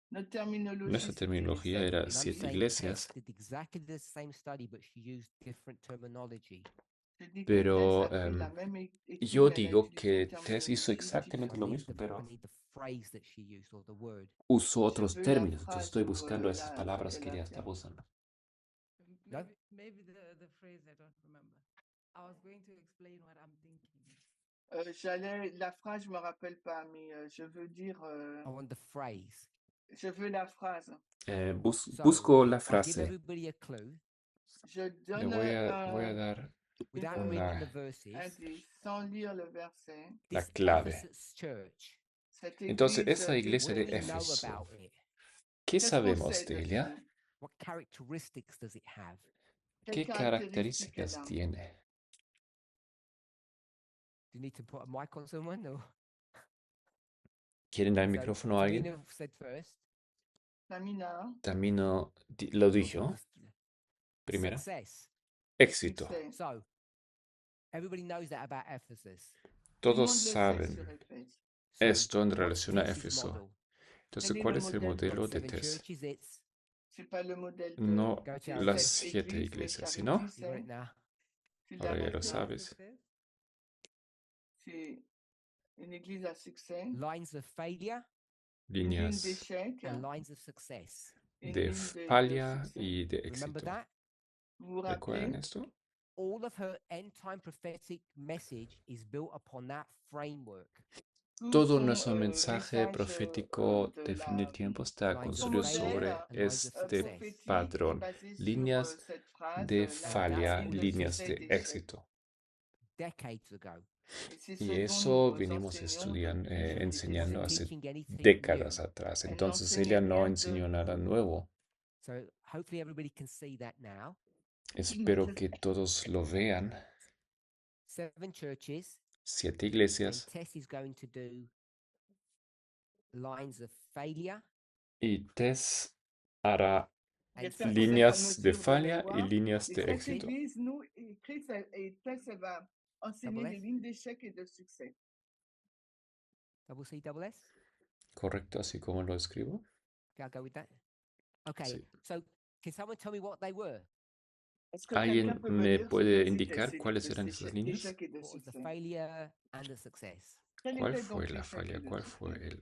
Notre terminologie, Nuestra c'était les terminología sept era And I'm églises. 7 saying iglesias, Tess did exactly the same study, but she used different terminology. Je dis que pero Tess a fait la même étude, yo mais elle a digo utilisé que une Tess hizo terminologie exactamente I lo différente. need mismo, I pero need the phrase that she used or the word. usó Je otros veux la términos. Entonces phrase estoy ou buscando esas ce palabras que qu'elle ella a fait. estaba usando. No? Maybe the phrase I don't remember. I was going to explain what I'm thinking. La phrase, je me rappelle pas, mais je veux dire, I want the phrase. je veux la phrase. So, Busco la I'll give frase. everybody a clue. Je Le donne voy a un dar Without Una- reading the verses, indice sans lire le verset. la this clave. Ephesus church, Cette Entonces, église esa iglesia what de do we know Éfeso, about it? ¿qué qu'est-ce qu'on sabemos sait de dessus? ella? What characteristics does it have? ¿Qué Quelles caractéristiques elle características a? tiene? Do you need to put a mic on someone? Or? ¿Quieren dar el So, micrófono a alguien? Tamina said first. Tamina, Tamino lo or dijo. just Primera. Success. Éxito. succès. So, everybody knows that about Ephesus. Tout le Todos monde le sait saben sur Éphèse. So, esto en what's relación a Tess's Éfeso. model? Entonces, Quel est ¿cuál le es el modèle de modelo de Seven Tess? churches, it's C'est pas le modèle de No Go des Charity. las sept 7 églises, mais iglesias, Charity, sino, you got c'est it now. tu ahora l'as ya lo noté? sabes, C'est une église à succès, Lines of failure une ligne líneas d'échec, and lines of success. une de ligne de falla succès. y de Remember éxito. that? Vous vous ¿Recuerdan rappelez? esto? All of her end time prophetic message is built upon that framework. Tout Todo son, nuestro mensaje message, profético de de fin del la- tiempo está Lines construido of failure sobre and lines of este success. prophétique patrón. est basé sur Líneas cette phrase, de la falla, ligne de líneas succès de et d'échec. éxito. Decades ago. Et c'est ce Y dont eso nous venimos enseignons estudiando, depuis des enseñando Wasn't hace teaching anything décadas new. atrás. Elle Entonces n'enseigne ella no rien de enseñó nada nouveau. nuevo. So hopefully everybody can see that now. Espero que todos lo vean. 7 churches, 7 and iglesias Tess is going to do lines of failure y Tess hará and J'espère que líneas cette de mesure, vous falla allez y voir. líneas Et de cette éxito. église, nous, et Chris et Tess, elle va enseigner Double les S? lignes d'échec et de succès. double C, double S. ¿Correcto? Así como lo escribo. Okay, I'll go with that. Okay, Sí. so can someone tell me what they were? Est-ce que ¿Alguien quelqu'un peut me me dire puede ce que indicar c'était cuáles ces eran lignes esas líneas? d'échec et de What was the succès? failure and the success? Quel ¿Cuál était fue donc la l'échec et falla? le ¿Cuál fue succès?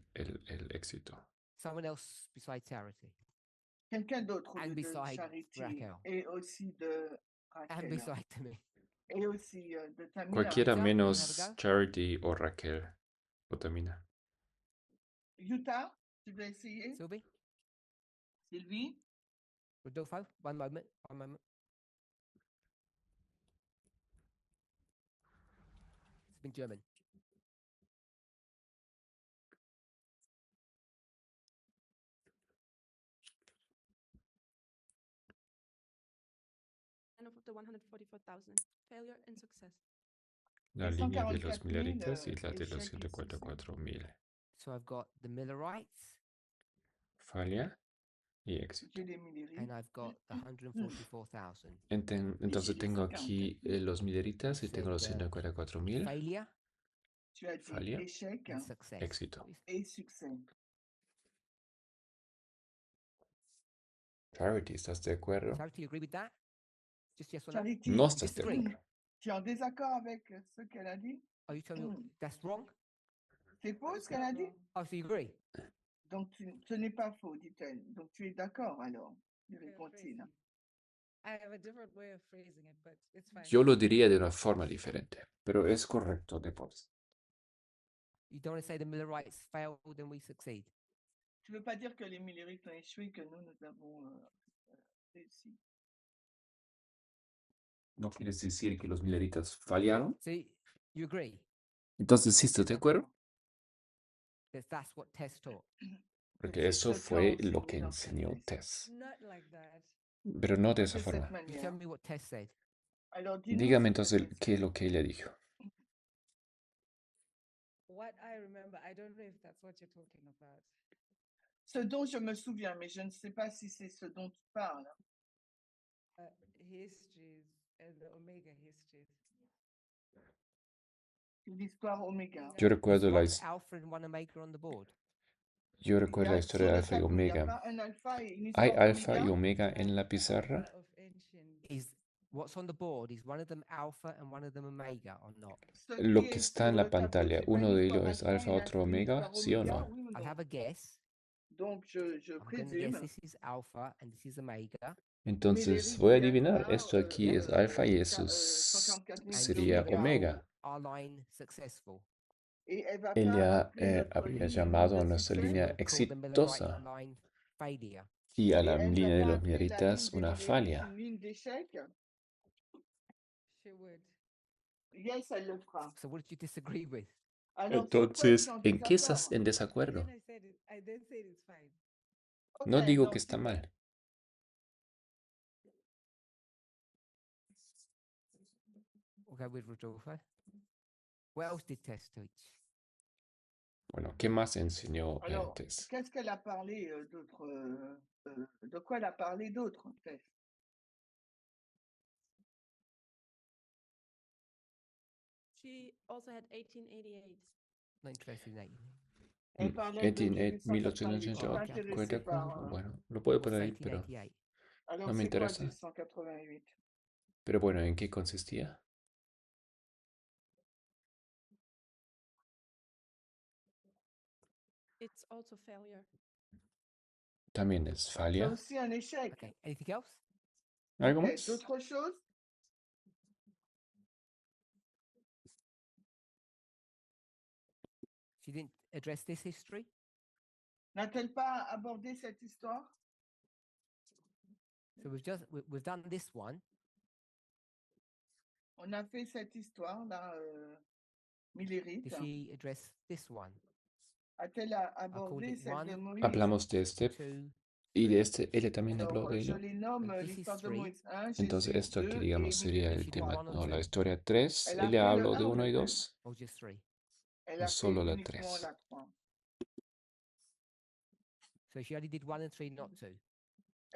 el éxito? Someone else besides Charity Quelqu'un d'autre au and lieu de beside Charity Raquel et aussi de and Raquel beside me. et aussi de Tamina. Cualquiera Utah, menos have a go? Charity o Raquel o Tamina. Utah, tu veux essayer? Sylvie, Sylvie? Rodolfo, one moment, one moment. It's been German. the 144,000. Failure and success. La Et línea de los 144 000, Milleritas y la de los échec et succès. 144.000. So I've got the Millerites Falla y éxito. J'ai les Millerites. and I've got the 144,000. Entonces les tengo 144 aquí 000. los Milleritas y You tengo los said, 144.000. Failure Tu as dit Falla. échec and success. Éxito. et succès. Charity, ¿estás de acuerdo? Charity, you agree with that? Just yes or no? Charity, No estás de Disagree. acuerdo. tu es en désaccord avec ce qu'elle a dit? Are you telling me Mm. that's wrong? C'est faux ce It's qu'elle a not dit? wrong. Oh, so you agree? Donc ce n'est pas faux, dit-elle. Donc tu es d'accord alors, lui répond-il. Paraphrasing. I have a different way of phrasing it, but it's fine. Yo lo diría de una forma diferente, pero es correcto, Depos. You don't want to say the Millerites failed and we succeed. Tu veux pas dire que les Millerites ont échoué, que nous avons réussi. ¿No quieres decir que los Milleritas fallaron? So you agree Entonces, ¿sí Tu es estás de acuerdo? d'accord? that's what Tess taught. Porque C'est eso ce qu'a fue lo que enseigné dans sa enseñó thèse. Tess. Not like that. Pero no de De esa cette forma. You manière. tell me what Tess said. Alors dis-nous Dígame ce que entonces Tess qué a es lo que ella dijo. What I remember, I don't know if that's what you're talking about. Ce dont je me souviens, mais je ne sais pas si c'est ce dont tu parles. Histories and the Omega histories. L'histoire Oméga. Yo Is recuerdo la, one his- alpha and one omega on the board? yo recuerdo la historia sur de le alfa y tableau, il n'y a omega. pas un alpha et une ¿Hay histoire alfa y d'oméga? omega en la pizarra? Alpha of ancient. Is what's on the board? Is one of them alpha and one of them omega or not? Ce Lo qui que est está sur en le la tableau, pantalla, c'est pas uno une de histoire ellos es alpha alfa, et otro une omega, histoire ¿sí o oméga, no? oui ou I'll non? have a guess. Donc je I'm going to guess présume. this is alpha and this is omega. Entonces Millerites voy a et adivinar, alpha, esto aquí es alfa y eso 144 000 And sería she'll omega. call our line successful. Et elle va pas Ella appeler notre habría ligne llamado a de nuestra succès línea Call the Millerite exitosa line failure. y a et la elle va línea de pas los appeler la ligne Milleritas des una Millerites falla. une ligne d'échec. She would. Yes, elle le fera. So what did you disagree with? Alors sur quoi es-tu Entonces, en ¿en qué estás désaccord? en desacuerdo? Then I then said it's fine. No Ok, digo donc que está tu- mal. We'll go with Rodolfo. What else did Tess teach? Bueno, ¿qué más enseñó Alors, Tess? qu'est-ce qu'elle a parlé d'autre de quoi elle a parlé d'autre, Tess? She also had 1888. Not interested in that. Elle parlait de 1888, 1888. Je suis pas intéressée par... Bueno, lo puedo What's poner ahí, pero 1888? Alors, no me c'est quoi interesa. 1888? Pero bueno, ¿en qué consistía? It's also failure. También es C'est falla. aussi un échec. Okay. Anything else? ¿Algo Ok, más? d'autres choses? She didn't address this history. N'a-t-elle pas abordé cette histoire? So we've done this one. On a fait cette histoire là, Millérite. Did she address this one? A-t-elle abordé it celle de one. Moïse? Hablamos de este Two. y de este, ella también habló Alors, de je ello. les nomme This is l'histoire de three. Moïse 1, Entonces, Jésus esto 2 aquí, et digamos, sería Millérite el 3. tema, One or no, la two. historia 3. Elle a ¿Ella fait le habló de 1 ou 1 y le 2? Or just 3. Elle O a fait solo la uniquement 3. la 3. So she only did 1 and 3, not 2.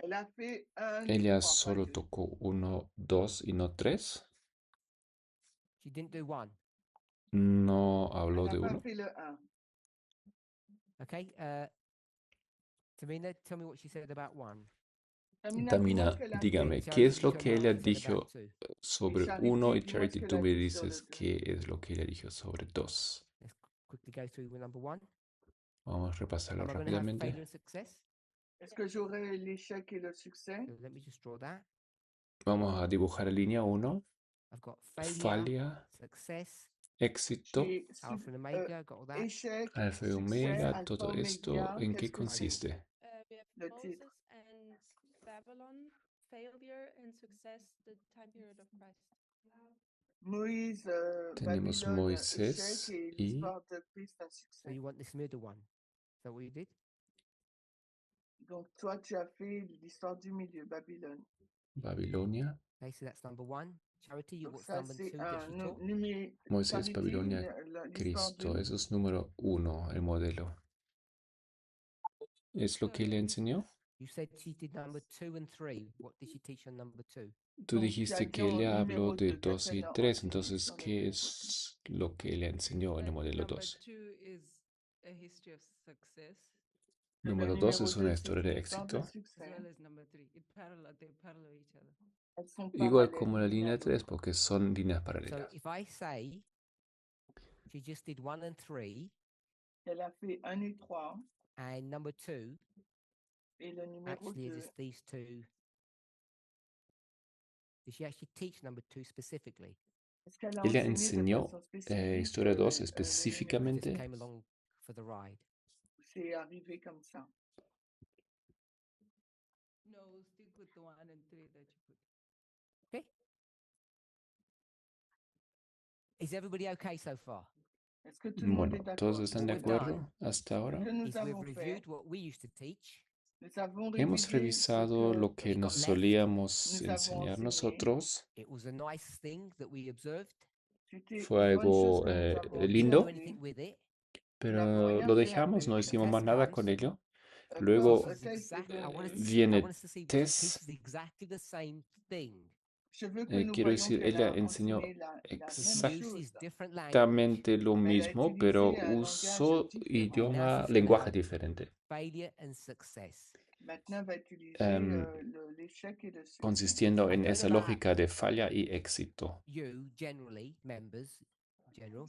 Elle a fait 1 et Ella 3, pas solo 2. tocó 1, 2 y no 3. She didn't do 1. No Elle habló n'a de pas 1. fait le 1. Okay. Tamina, tell me what she said about 1. Tamina, dis-moi Tamina, ce qu'elle a dígame, fait. ¿qué es Charity, lo tell que me what ella she said about dijo 2. sobre Charity, 1? Y dis-moi ce Charity, qu'elle tú a me dit sur le dices 2. qué es lo que ella dijo sobre 2. Let's quickly go through with number 1. Vamos a repasarlo Am I going to have failure rápidamente. and success? Est-ce que j'aurai l'échec et le succès? So let me just draw that. Vamos a dibujar línea 1. I've got failure, Falla, success, éxito, J'ai alpha and omega, got all that. échec, alfa y succès, omega. alpha, Todo esto, oméga. ¿en qué Qu'est-ce que c'est? consiste? We have Le Moses titre. and Babylon, failure and success, the time period of Christ. Moïse, Tenemos Babylone, échec Moisés et y l'histoire de Christ, un So succès. you want this middle one. Is that what you did? Donc toi, tu as fait l'histoire du milieu, Babylone. Babilonia. Okay, so that's number one. Charity, Donc what's ça, number c'est two that she taught? Moisés, Charity, Babilonia, l'histoire Cristo. de... Eso es número 1, el modelo. ¿Es lo que le enseñó? You said she did number 2 and 3. What did she teach on number 2? Tú Donc, dijiste tu as que dit ella en habló numéro de deux, 2 y quelle 3, enseigne entonces, sur le ¿qué numéro es lo que le enseñó en el modelo Number 2? 2 is a history of success, Le Número 2 numéro es una 2, historia c'est de une histoire de éxito, as succès. well as number 3. They parallel each other. Elles sont igual parallèles como la l'une à línea 3, l'autre. porque son líneas So paralelas. if I say she just did 1 and 3, Elle a fait 1 et 3, and number 2 et le numéro actually 2, is these two. Did she actually teach number 2 specifically? est-ce qu'elle a Ella enseigné de enseñó façon spécifique historia 2 le numéro Or específicamente. just came along for the ride? C'est arrivé comme ça. No, stick with the 1 and 3 that you put. Okay. Is everybody okay so far? Est-ce que tout le monde Bueno, est ¿todos d'accord? están de What we've done acuerdo hasta ahora? Ce que nous Is we've avons fait, reviewed what we used to teach. nous avons Hemos révisé ce revisado lo que que we got nos left. solíamos nous avons enseñar enseigné. nosotros. It was a nice thing that we observed. C'était Fue une bonne chose algo que nous avons We didn't lindo, do observé. anything with it. Nous n'avons pero rien lo fait dejamos, avec. no The hicimos test más nada comes. con ello. Quand Luego le This is test exact, I want us to est see, I viene want us to see she test. teaches exactly the same thing. Je veux que nous Quiero voyions decir, qu'elle ella a enseñó enseigné la même She chose, uses different language, exactamente lo mais elle a mismo, pero utilisé un langage usó différent. idioma, Now she's lenguaje about diferente, failure and success. Maintenant, elle va utiliser Em, l'échec et le succès. consistiendo I en don't esa know about lógica de falla y éxito. you, generally, members, general,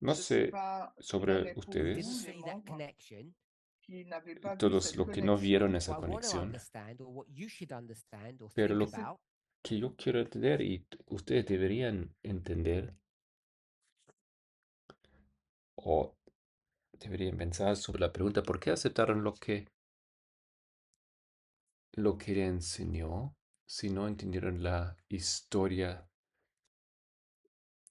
No Je sais sé pas, sobre jamais pour who didn't ustedes, vous, les see that membres, connection. qui n'avaient pas vu todos cette los que no vieron connexion. esa What I want to conexión, understand, or what you should understand, or pero think lo about, que yo quiero entender y ustedes deberían entender o deberían pensar sobre la pregunta, ¿por qué aceptaron lo que le enseñó si no entendieron la historia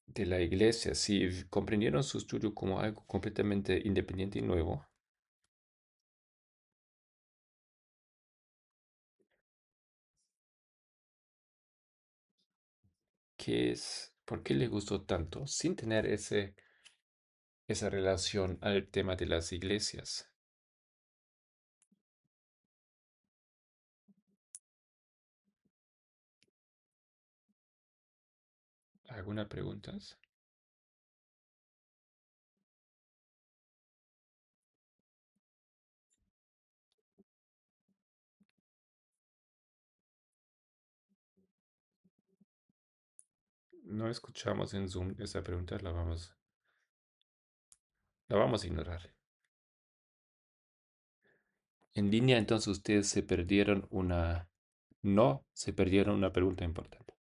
de la iglesia? Si comprendieron su estudio como algo completamente independiente y nuevo, ¿por qué le gustó tanto sin tener esa relación al tema de las iglesias? ¿Alguna preguntas? No escuchamos en Zoom esa pregunta, la vamos a ignorar. En línea, entonces ustedes se perdieron una pregunta importante.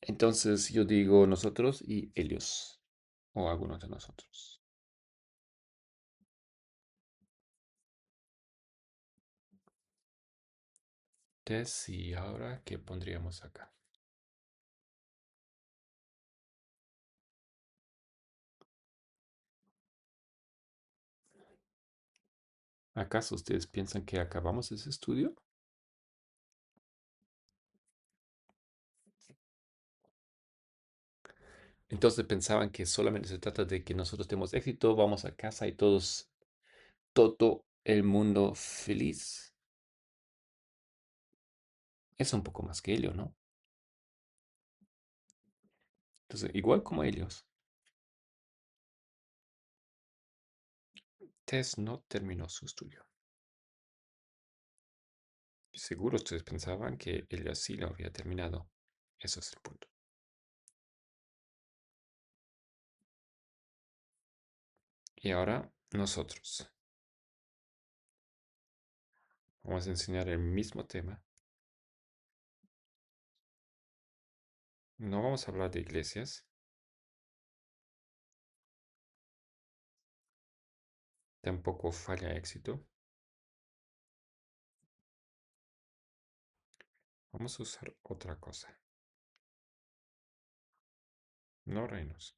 Entonces yo digo nosotros y ellos, o algunos de nosotros. Tess, y ahora, ¿qué pondríamos acá? ¿Acaso ustedes piensan que acabamos ese estudio? Entonces pensaban que solamente se trata de que nosotros tenemos éxito, vamos a casa y todo el mundo feliz. Es un poco más que ello, ¿no? Entonces, igual como ellos, Tess no terminó su estudio. Y seguro ustedes pensaban que ella sí lo había terminado. Eso es el punto. Y ahora nosotros vamos a enseñar el mismo tema. No vamos a hablar de iglesias. Tampoco falla éxito. Vamos a usar otra cosa. No reinos.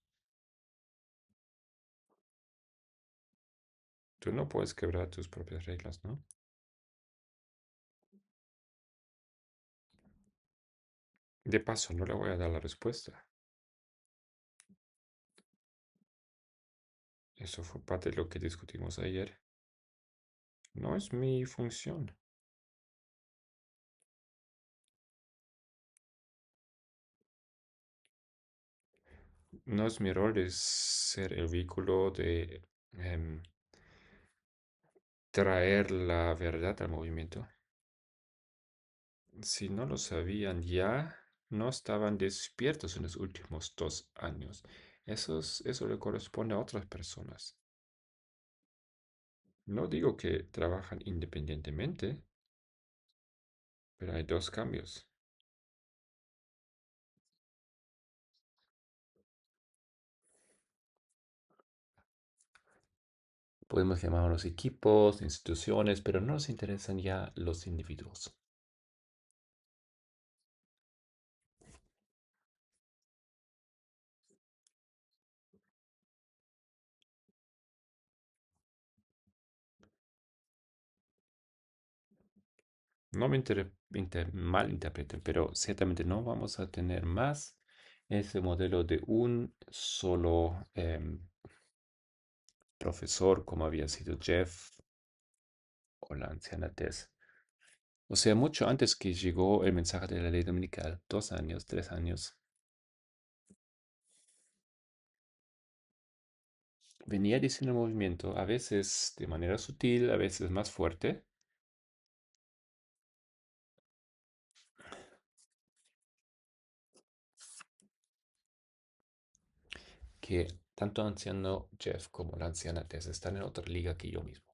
Tú no puedes quebrar tus propias reglas, ¿no? De paso, no le voy a dar la respuesta. Eso fue parte de lo que discutimos ayer. No es mi función. No es mi rol de ser el vehículo de traer la verdad al movimiento. Si no lo sabían ya, no estaban despiertos en los últimos 2 años. Eso le corresponde a otras personas. No digo que trabajan independientemente, pero hay dos cambios. Podemos llamarlos equipos, instituciones, pero no nos interesan ya los individuos. No me malinterpreten, pero ciertamente no vamos a tener más ese modelo de un solo profesor como había sido Jeff o la anciana Tess. O sea, mucho antes que llegó el mensaje de la ley dominical, 2 años, 3 años, venía diciendo el movimiento, a veces de manera sutil, a veces más fuerte, que tanto anciano Jeff como la anciana Tess están en otra liga que yo mismo.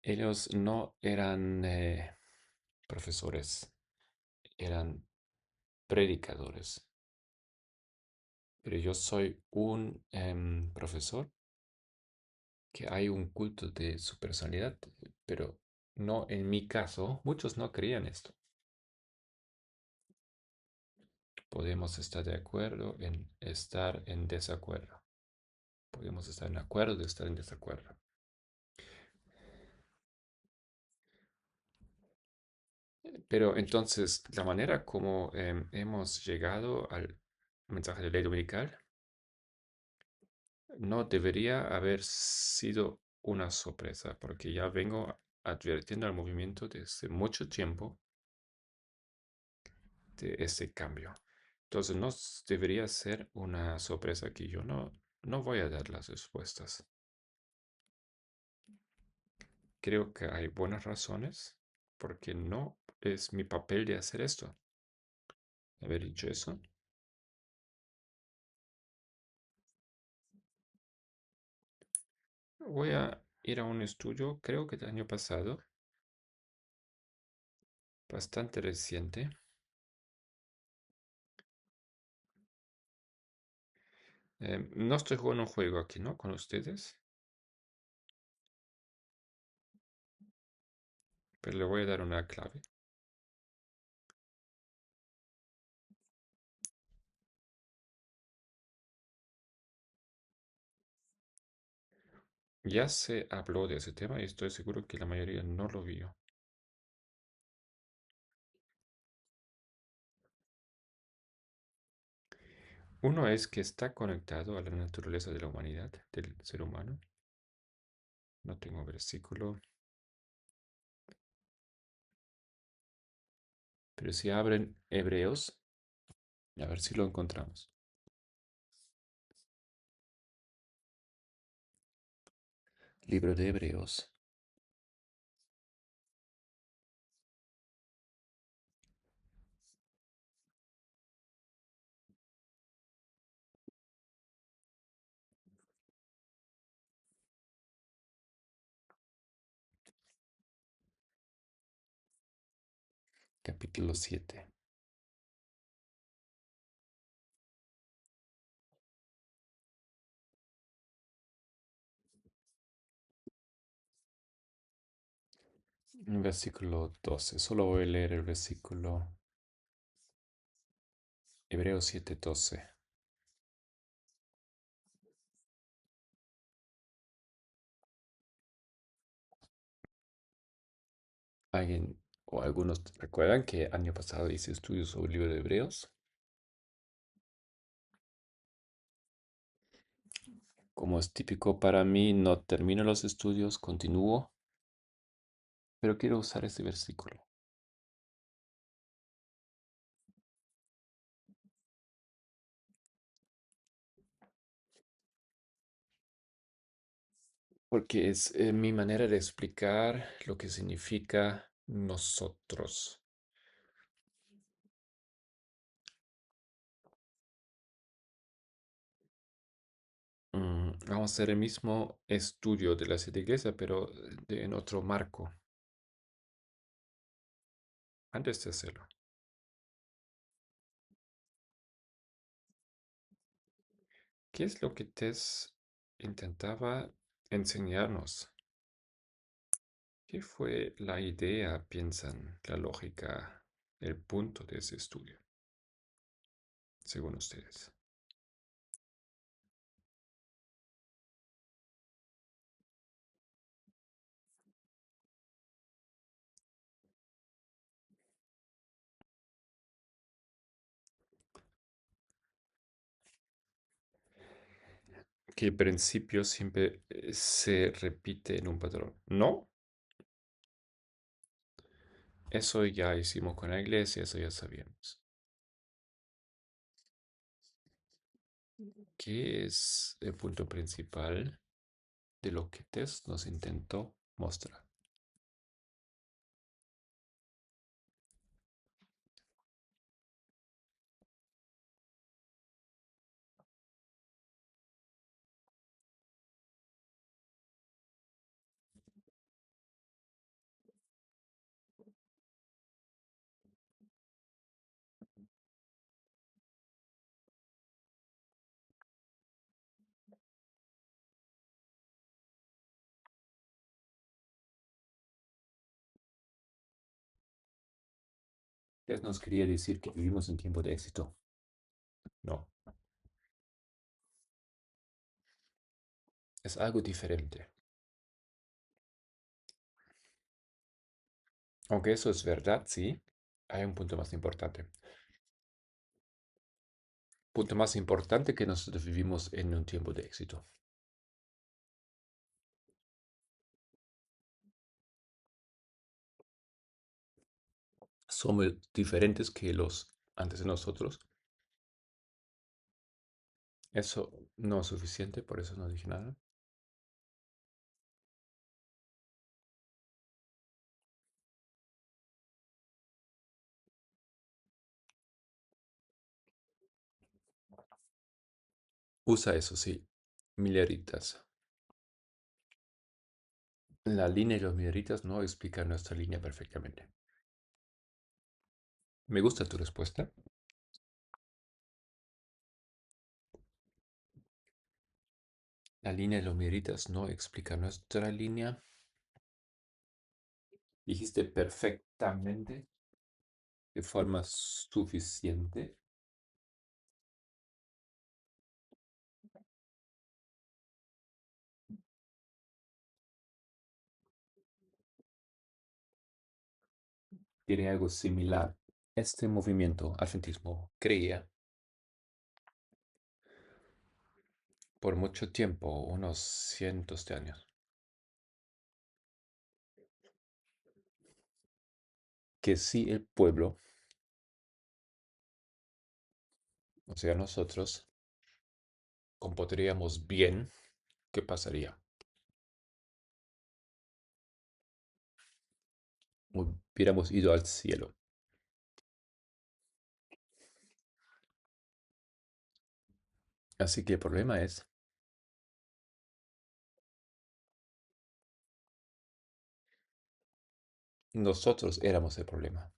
Ellos no eran profesores, eran predicadores. Pero yo soy un profesor que hay un culto de su personalidad, pero no en mi caso. Muchos no creían esto. Podemos estar de acuerdo en estar en desacuerdo. Podemos estar en acuerdo de estar en desacuerdo. Pero entonces, la manera como hemos llegado al mensaje de ley dominical no debería haber sido una sorpresa, porque ya vengo advirtiendo al movimiento desde mucho tiempo de este cambio. Entonces, no debería ser una sorpresa que yo no voy a dar las respuestas. Creo que hay buenas razones porque no es mi papel de hacer esto. Haber dicho eso. Voy a ir a un estudio, creo que del año pasado, bastante reciente. No estoy jugando un juego aquí, ¿no? Con ustedes. Pero le voy a dar una clave. Ya se habló de ese tema y estoy seguro que la mayoría no lo vio. Uno es que está conectado a la naturaleza de la humanidad, del ser humano. No tengo versículo. Pero si abren Hebreos, a ver si lo encontramos. Libro de Hebreos. Capítulo 7. Versículo 12. Solo voy a leer el versículo Hebreos 7:12. ¿Alguien o algunos recuerdan que año pasado hice estudios sobre el libro de Hebreos. Como es típico para mí, no termino los estudios, continúo, pero quiero usar este versículo. Porque es mi manera de explicar lo que significa nosotros. Vamos a hacer el mismo estudio de la siete iglesias, pero en otro marco. Antes de hacerlo, ¿qué es lo que Tess intentaba enseñarnos? ¿Qué fue la idea, piensan, la lógica, el punto de ese estudio, según ustedes? Que el principio siempre se repite en un patrón. No, eso ya hicimos con la iglesia, eso ya sabíamos. ¿Qué es el punto principal de lo que Tess nos intentó mostrar? Tess nos quería decir que vivimos en tiempo de éxito. No, es algo diferente. Aunque eso es verdad, sí, hay un punto más importante. Punto más importante que nosotros vivimos en un tiempo de éxito. Somos diferentes que los antes de nosotros. Eso no es suficiente, por eso no dije nada. Usa eso, sí. Milleritas. La línea de los milleritas no explica nuestra línea perfectamente. Me gusta tu respuesta. La línea de los milleritas no explica nuestra línea. Dijiste perfectamente, de forma suficiente. Tiene algo similar. Este movimiento, adventismo, creía por mucho tiempo, unos cientos de años, que si el pueblo, o sea, nosotros, comportaríamos bien, ¿qué pasaría? Hubiéramos ido al cielo. Así que el problema es, nosotros éramos el problema.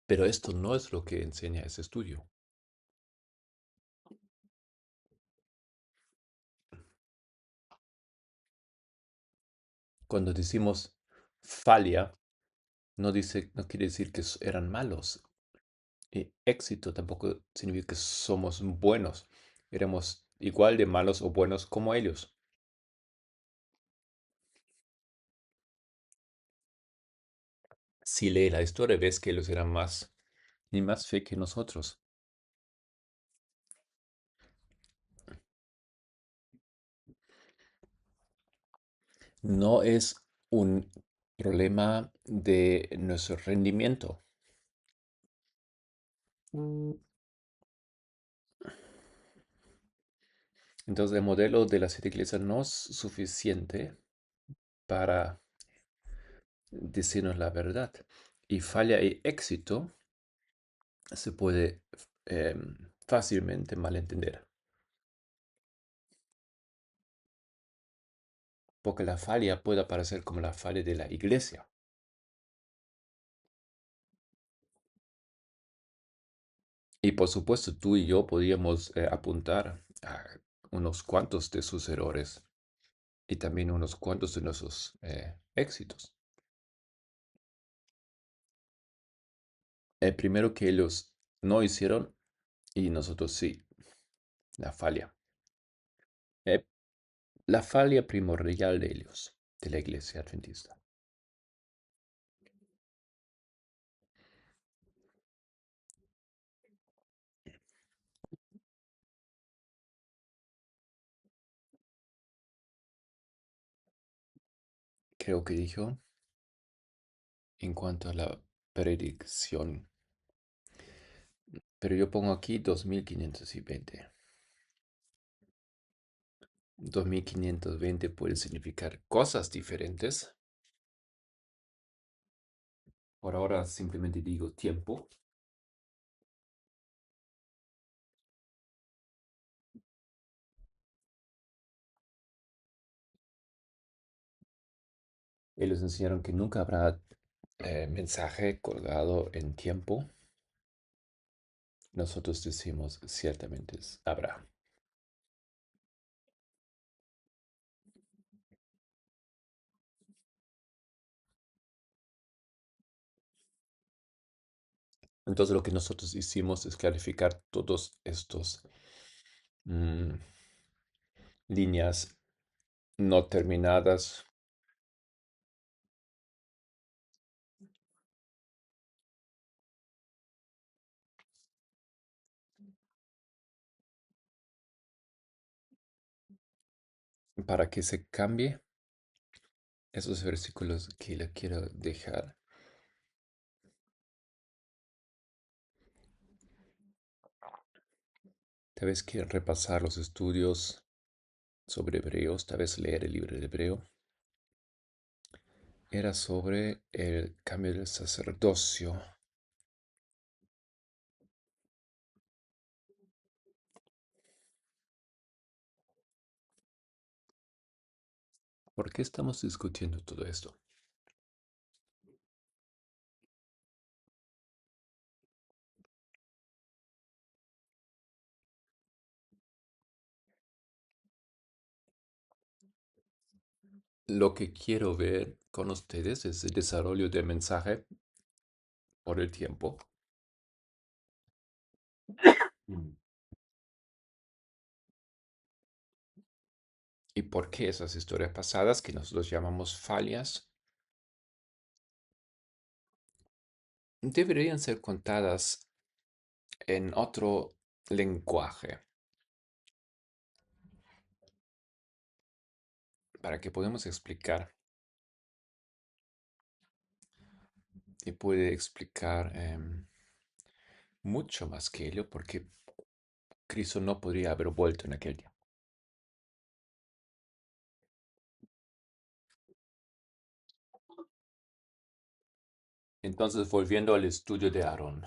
Pero esto no es lo que enseña ese estudio. Cuando decimos falia, no quiere decir que eran malos. Y éxito tampoco significa que somos buenos. Éramos igual de malos o buenos como ellos. Si lees la historia, ves que ellos eran más ni más fe que nosotros. No es un problema de nuestro rendimiento. Entonces, el modelo de las siete iglesias no es suficiente para decirnos la verdad. Y falla y éxito se puede fácilmente malentender. Porque la falla puede aparecer como la falla de la iglesia. Y por supuesto, tú y yo podríamos apuntar a unos cuantos de sus errores y también unos cuantos de nuestros éxitos. El primero que ellos no hicieron y nosotros sí, la falla. Eh, la falla primordial de ellos, de la iglesia adventista. Creo que dijo en cuanto a la predicción. Pero yo pongo aquí 2520. 2520 puede significar cosas diferentes. Por ahora simplemente digo tiempo. Ellos enseñaron que nunca habrá mensaje colgado en tiempo. Nosotros decimos ciertamente habrá. Entonces lo que nosotros hicimos es clarificar todos estos líneas no terminadas. Para que se cambie esos versículos que le quiero dejar. Tal vez que repasar los estudios sobre hebreos, tal vez leer el libro de Hebreo. Era sobre el cambio del sacerdocio. ¿Por qué estamos discutiendo todo esto? Lo que quiero ver con ustedes es el desarrollo del mensaje por el tiempo. Y por qué esas historias pasadas que nosotros llamamos fallas deberían ser contadas en otro lenguaje para que podamos explicar y puede explicar mucho más que ello porque Cristo no podría haber vuelto en aquel día. Entonces, volviendo al estudio de Aarón.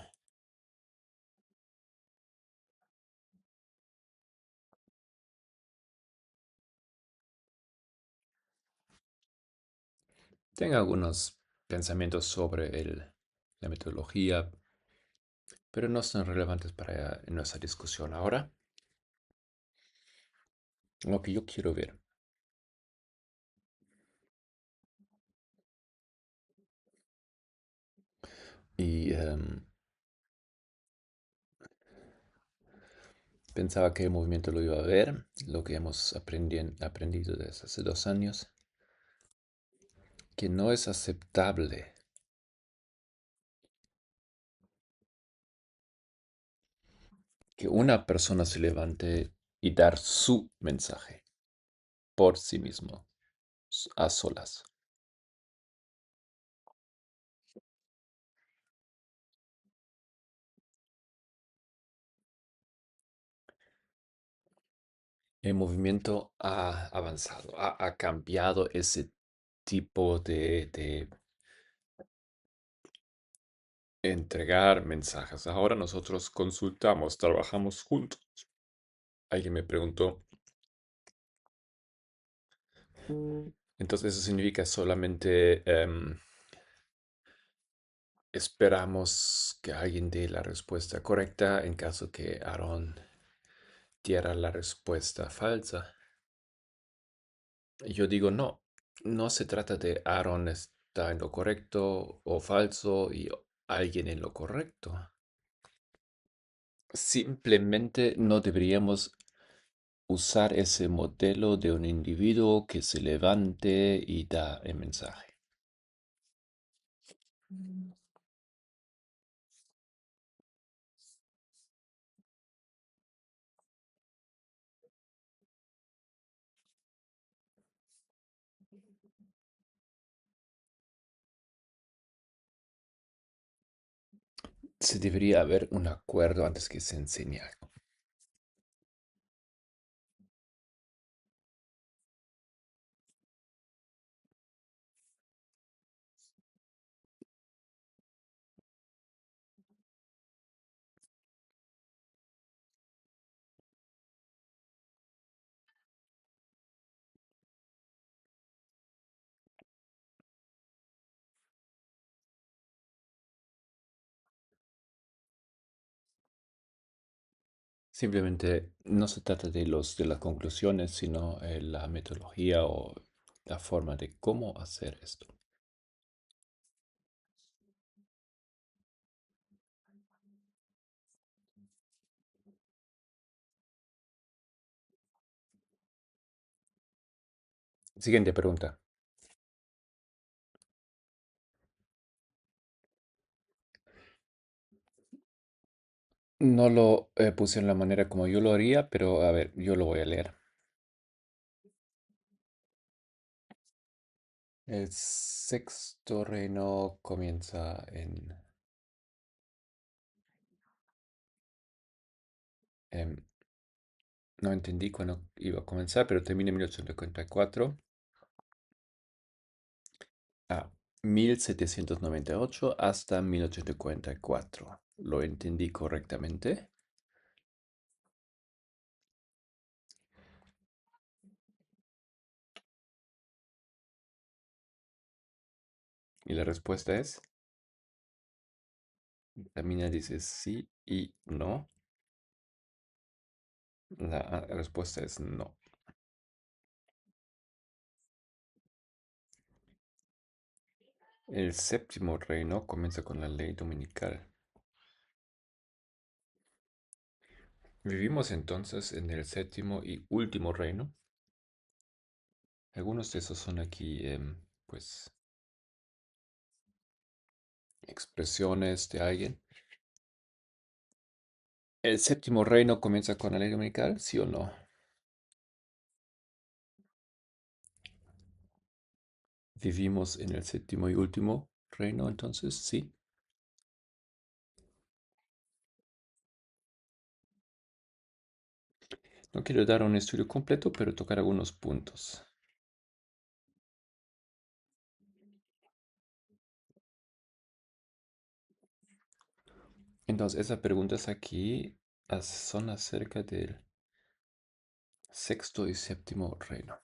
Tengo algunos pensamientos sobre la metodología, pero no son relevantes para nuestra discusión ahora. Lo que yo quiero ver. Y pensaba que el movimiento lo iba a ver, lo que hemos aprendido desde hace 2 años, que no es aceptable que una persona se levante y dar su mensaje por sí mismo, a solas. El movimiento ha avanzado, ha cambiado ese tipo de entregar mensajes. Ahora nosotros consultamos, trabajamos juntos. Alguien me preguntó, entonces eso significa solamente esperamos que alguien dé la respuesta correcta en caso que Aaron diera la respuesta falsa. Y yo digo, no, no se trata de Aaron está en lo correcto o falso y alguien en lo correcto. Simplemente no deberíamos usar ese modelo de un individuo que se levante y da el mensaje. Se debería haber un acuerdo antes que se enseñe algo. Simplemente no se trata de las conclusiones, sino la metodología o la forma de cómo hacer esto. Siguiente pregunta. No lo puse en la manera como yo lo haría, pero a ver, yo lo voy a leer. El sexto reino comienza en no entendí cuándo iba a comenzar, pero termina en 1854 a 1798 hasta 1844. ¿Lo entendí correctamente? Y la respuesta es, la mina dice sí y no. La respuesta es no. El séptimo reino comienza con la ley dominical. Vivimos entonces en el séptimo y último reino. Algunos de esos son aquí, pues, expresiones de alguien. ¿El séptimo reino comienza con la ley dominical? ¿Sí o no? Vivimos en el séptimo y último reino, entonces sí. No quiero dar un estudio completo, pero tocar algunos puntos. Entonces, esas preguntas aquí son acerca del sexto y séptimo reino.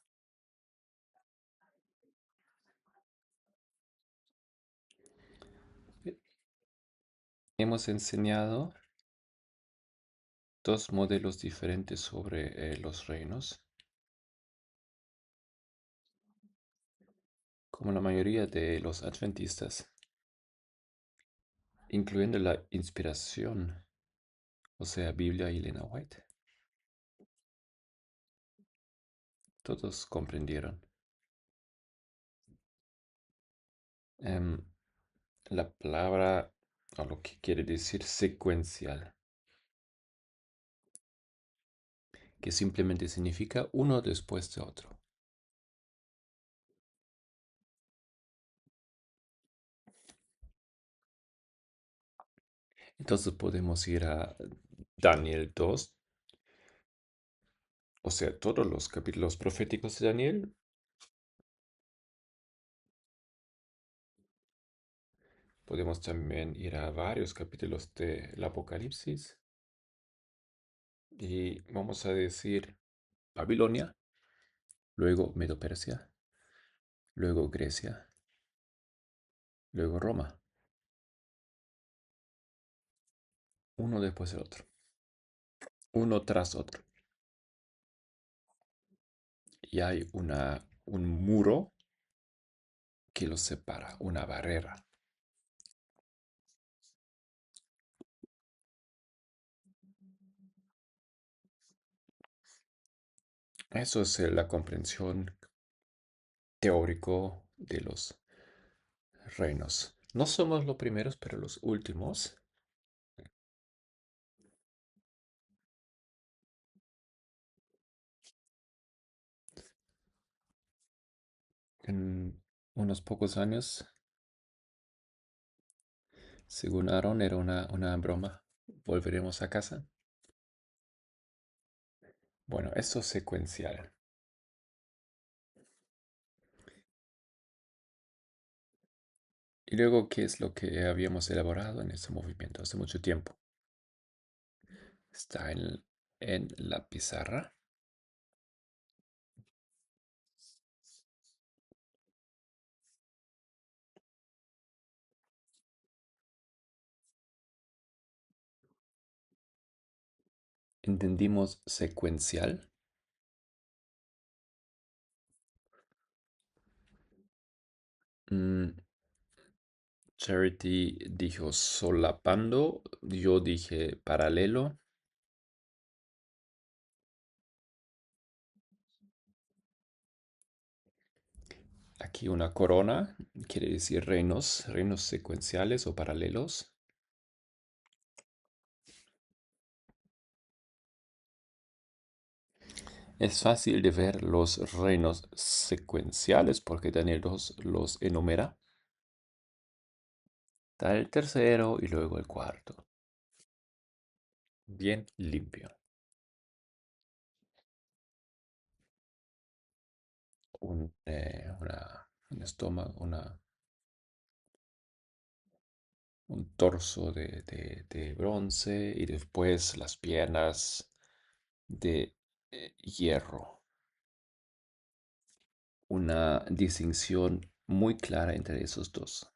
Hemos enseñado dos modelos diferentes sobre los reinos. Como la mayoría de los adventistas, incluyendo la inspiración, o sea, Biblia y Elena White. Todos comprendieron. La palabra, o lo que quiere decir secuencial. que simplemente significa uno después de otro. Entonces podemos ir a Daniel 2, o sea, todos los capítulos proféticos de Daniel. Podemos también ir a varios capítulos del Apocalipsis. Y vamos a decir Babilonia, luego Medo-Persia, luego Grecia, luego Roma, uno después del otro, uno tras otro. Y hay un muro que los separa, una barrera. Eso es la comprensión teórico de los reinos. No somos los primeros, pero los últimos. En unos pocos años, según Aaron, era una broma. Volveremos a casa. Bueno, eso es secuencial. Y luego, ¿qué es lo que habíamos elaborado en ese movimiento hace mucho tiempo? Está en la pizarra. ¿Entendimos secuencial? Charity dijo solapando, yo dije paralelo. Aquí una corona, quiere decir reinos secuenciales o paralelos. Es fácil de ver los reinos secuenciales porque Daniel 2 los enumera. Está el tercero y luego el cuarto. Bien limpio. Un estómago, un torso de bronce y después las piernas de hierro. Una distinción muy clara entre esos dos.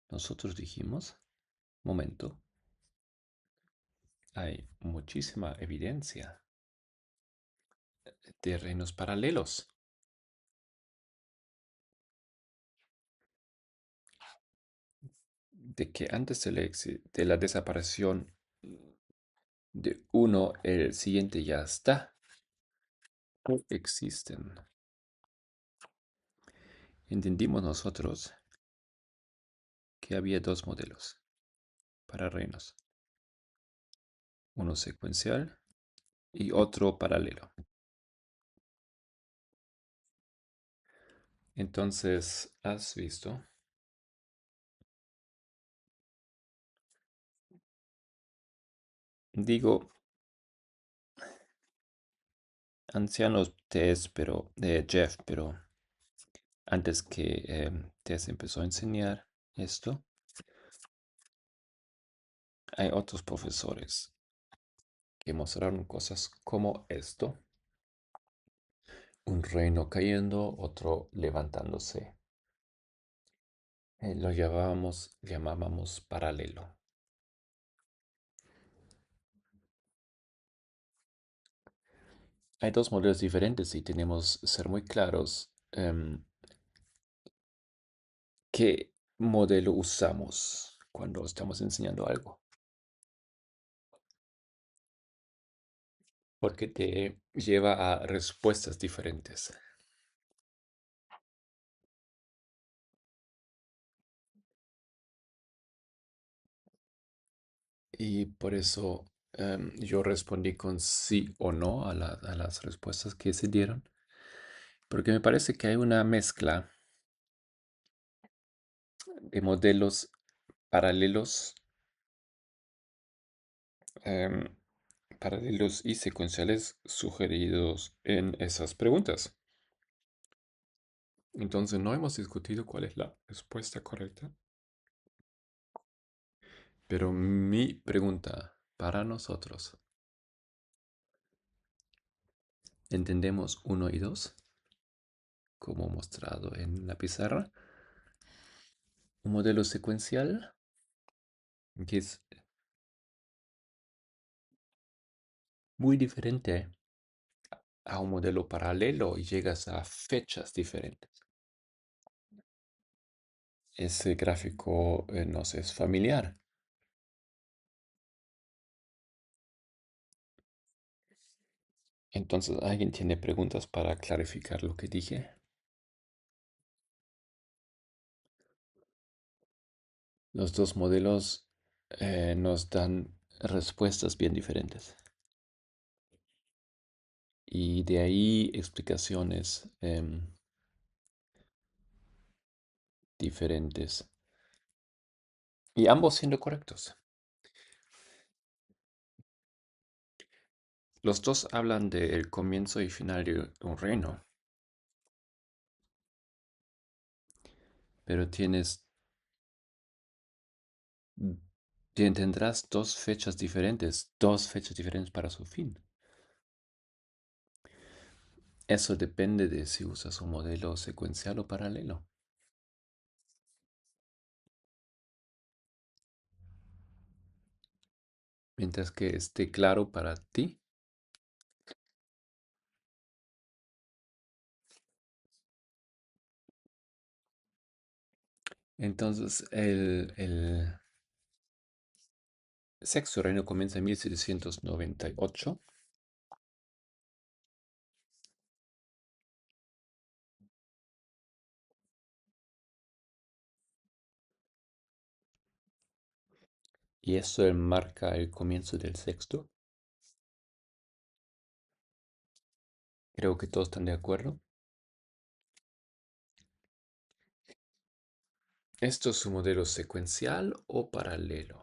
Nosotros dijimos, momento, hay muchísima evidencia de reinos paralelos. De que antes de la desaparición de uno, el siguiente ya está. Existen. Entendimos nosotros que había dos modelos para reinos. Uno secuencial y otro paralelo. Entonces, ¿has visto? Digo, ancianos Tess, pero Jeff, pero antes que Tess empezó a enseñar esto, hay otros profesores que mostraron cosas como esto. Un reino cayendo, otro levantándose. Lo llamábamos paralelo. Hay dos modelos diferentes y tenemos que ser muy claros qué modelo usamos cuando estamos enseñando algo. Porque te lleva a respuestas diferentes. Y por eso Yo respondí con sí o no a las respuestas que se dieron, porque me parece que hay una mezcla de modelos paralelos, em, paralelos y secuenciales sugeridos en esas preguntas. Entonces no hemos discutido cuál es la respuesta correcta, pero mi pregunta para nosotros, ¿entendemos 1 y 2 como mostrado en la pizarra? Un modelo secuencial que es muy diferente a un modelo paralelo y llegas a fechas diferentes. Ese gráfico nos es familiar. Entonces, ¿alguien tiene preguntas para clarificar lo que dije? Los dos modelos nos dan respuestas bien diferentes. Y de ahí explicaciones diferentes. Y ambos siendo correctos. Los dos hablan del comienzo y final de un reino. Pero tendrás dos fechas diferentes para su fin. Eso depende de si usas un modelo secuencial o paralelo. Mientras que esté claro para ti. Entonces, el sexto reino comienza en 1798. Y eso marca el comienzo del sexto. Creo que todos están de acuerdo. ¿Esto es un modelo secuencial o paralelo?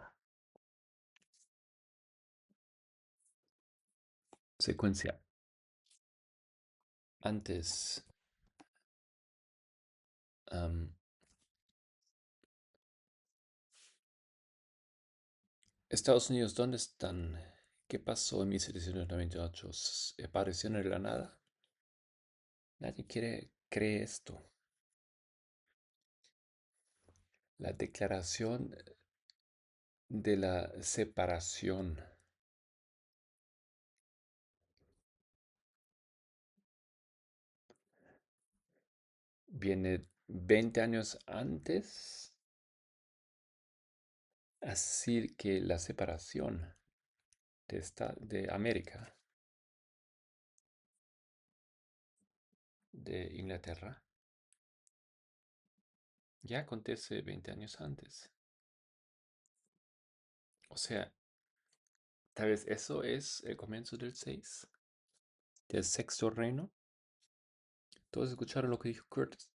Secuencial. Antes, Estados Unidos, ¿dónde están? ¿Qué pasó en 1798? ¿Aparecieron de la nada? Nadie cree esto. La declaración de la separación viene 20 años antes. Así que la separación de América, de Inglaterra, ya acontece 20 años antes. O sea, tal vez eso es el comienzo del sexto reino. Todos escucharon lo que dijo Curtis.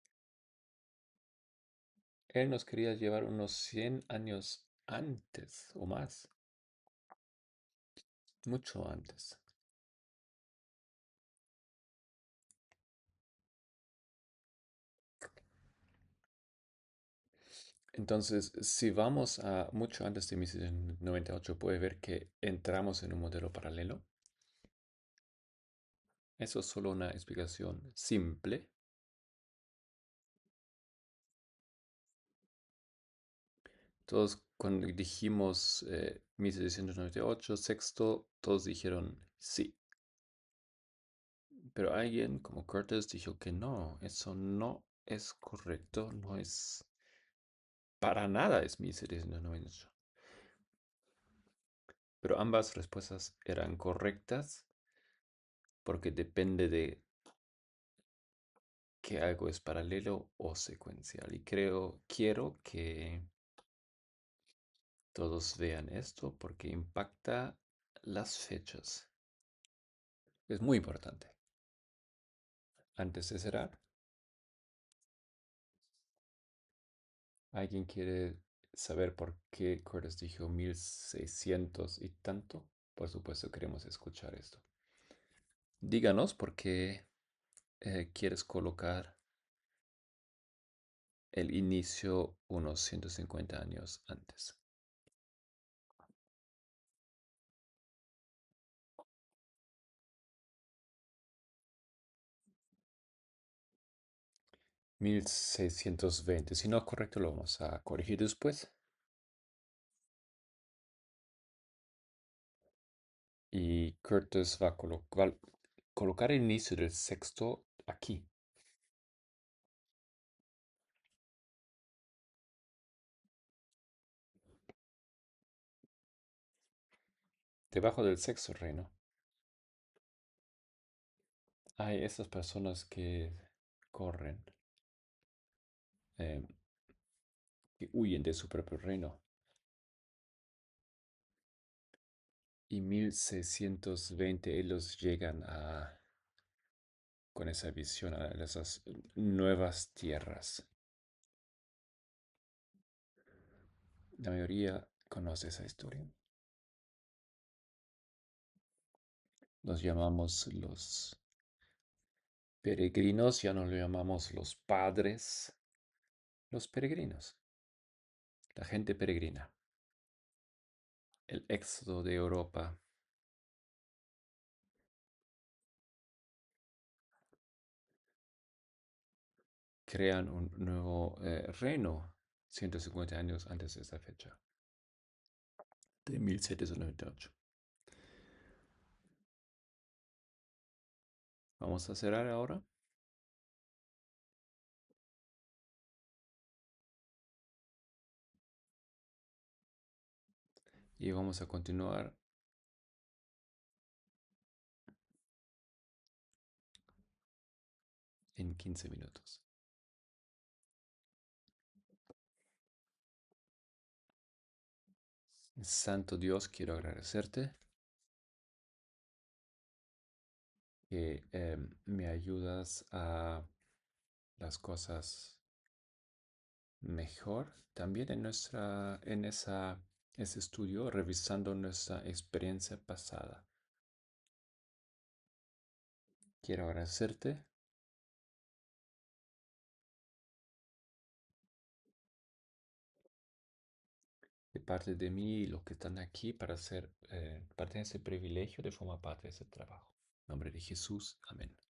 Él nos quería llevar unos 100 años antes o más. Mucho antes. Entonces, si vamos a mucho antes de 1798, puede ver que entramos en un modelo paralelo. Eso es solo una explicación simple. Todos cuando dijimos 1798, sexto, todos dijeron sí. Pero alguien como Curtis dijo que no, eso no es correcto, no es para nada es 1798. Pero ambas respuestas eran correctas porque depende de que algo es paralelo o secuencial. Y quiero que todos vean esto porque impacta las fechas. Es muy importante. Antes de cerrar, ¿alguien quiere saber por qué Curtis dijo 1600 y tanto? Por supuesto, queremos escuchar esto. Díganos por qué quieres colocar el inicio unos 150 años antes. $1620. Si no es correcto, lo vamos a corregir después. Y Curtis va a colocar el inicio del sexto aquí. Debajo del sexto reino. Hay esas personas que corren, que huyen de su propio reino. Y 1620 ellos llegan con esa visión a esas nuevas tierras. La mayoría conoce esa historia. Los llamamos los peregrinos, ya no lo llamamos los padres, los peregrinos, la gente peregrina, el éxodo de Europa. Crean un nuevo reino 150 años antes de esa fecha, de 1798. Vamos a cerrar ahora. Y vamos a continuar en 15 minutos. Santo Dios, quiero agradecerte que me ayudas a las cosas mejor. También en ese estudio, revisando nuestra experiencia pasada. Quiero agradecerte de parte de mí y los que están aquí para ser parte de ese privilegio de formar parte de ese trabajo. En nombre de Jesús, amén.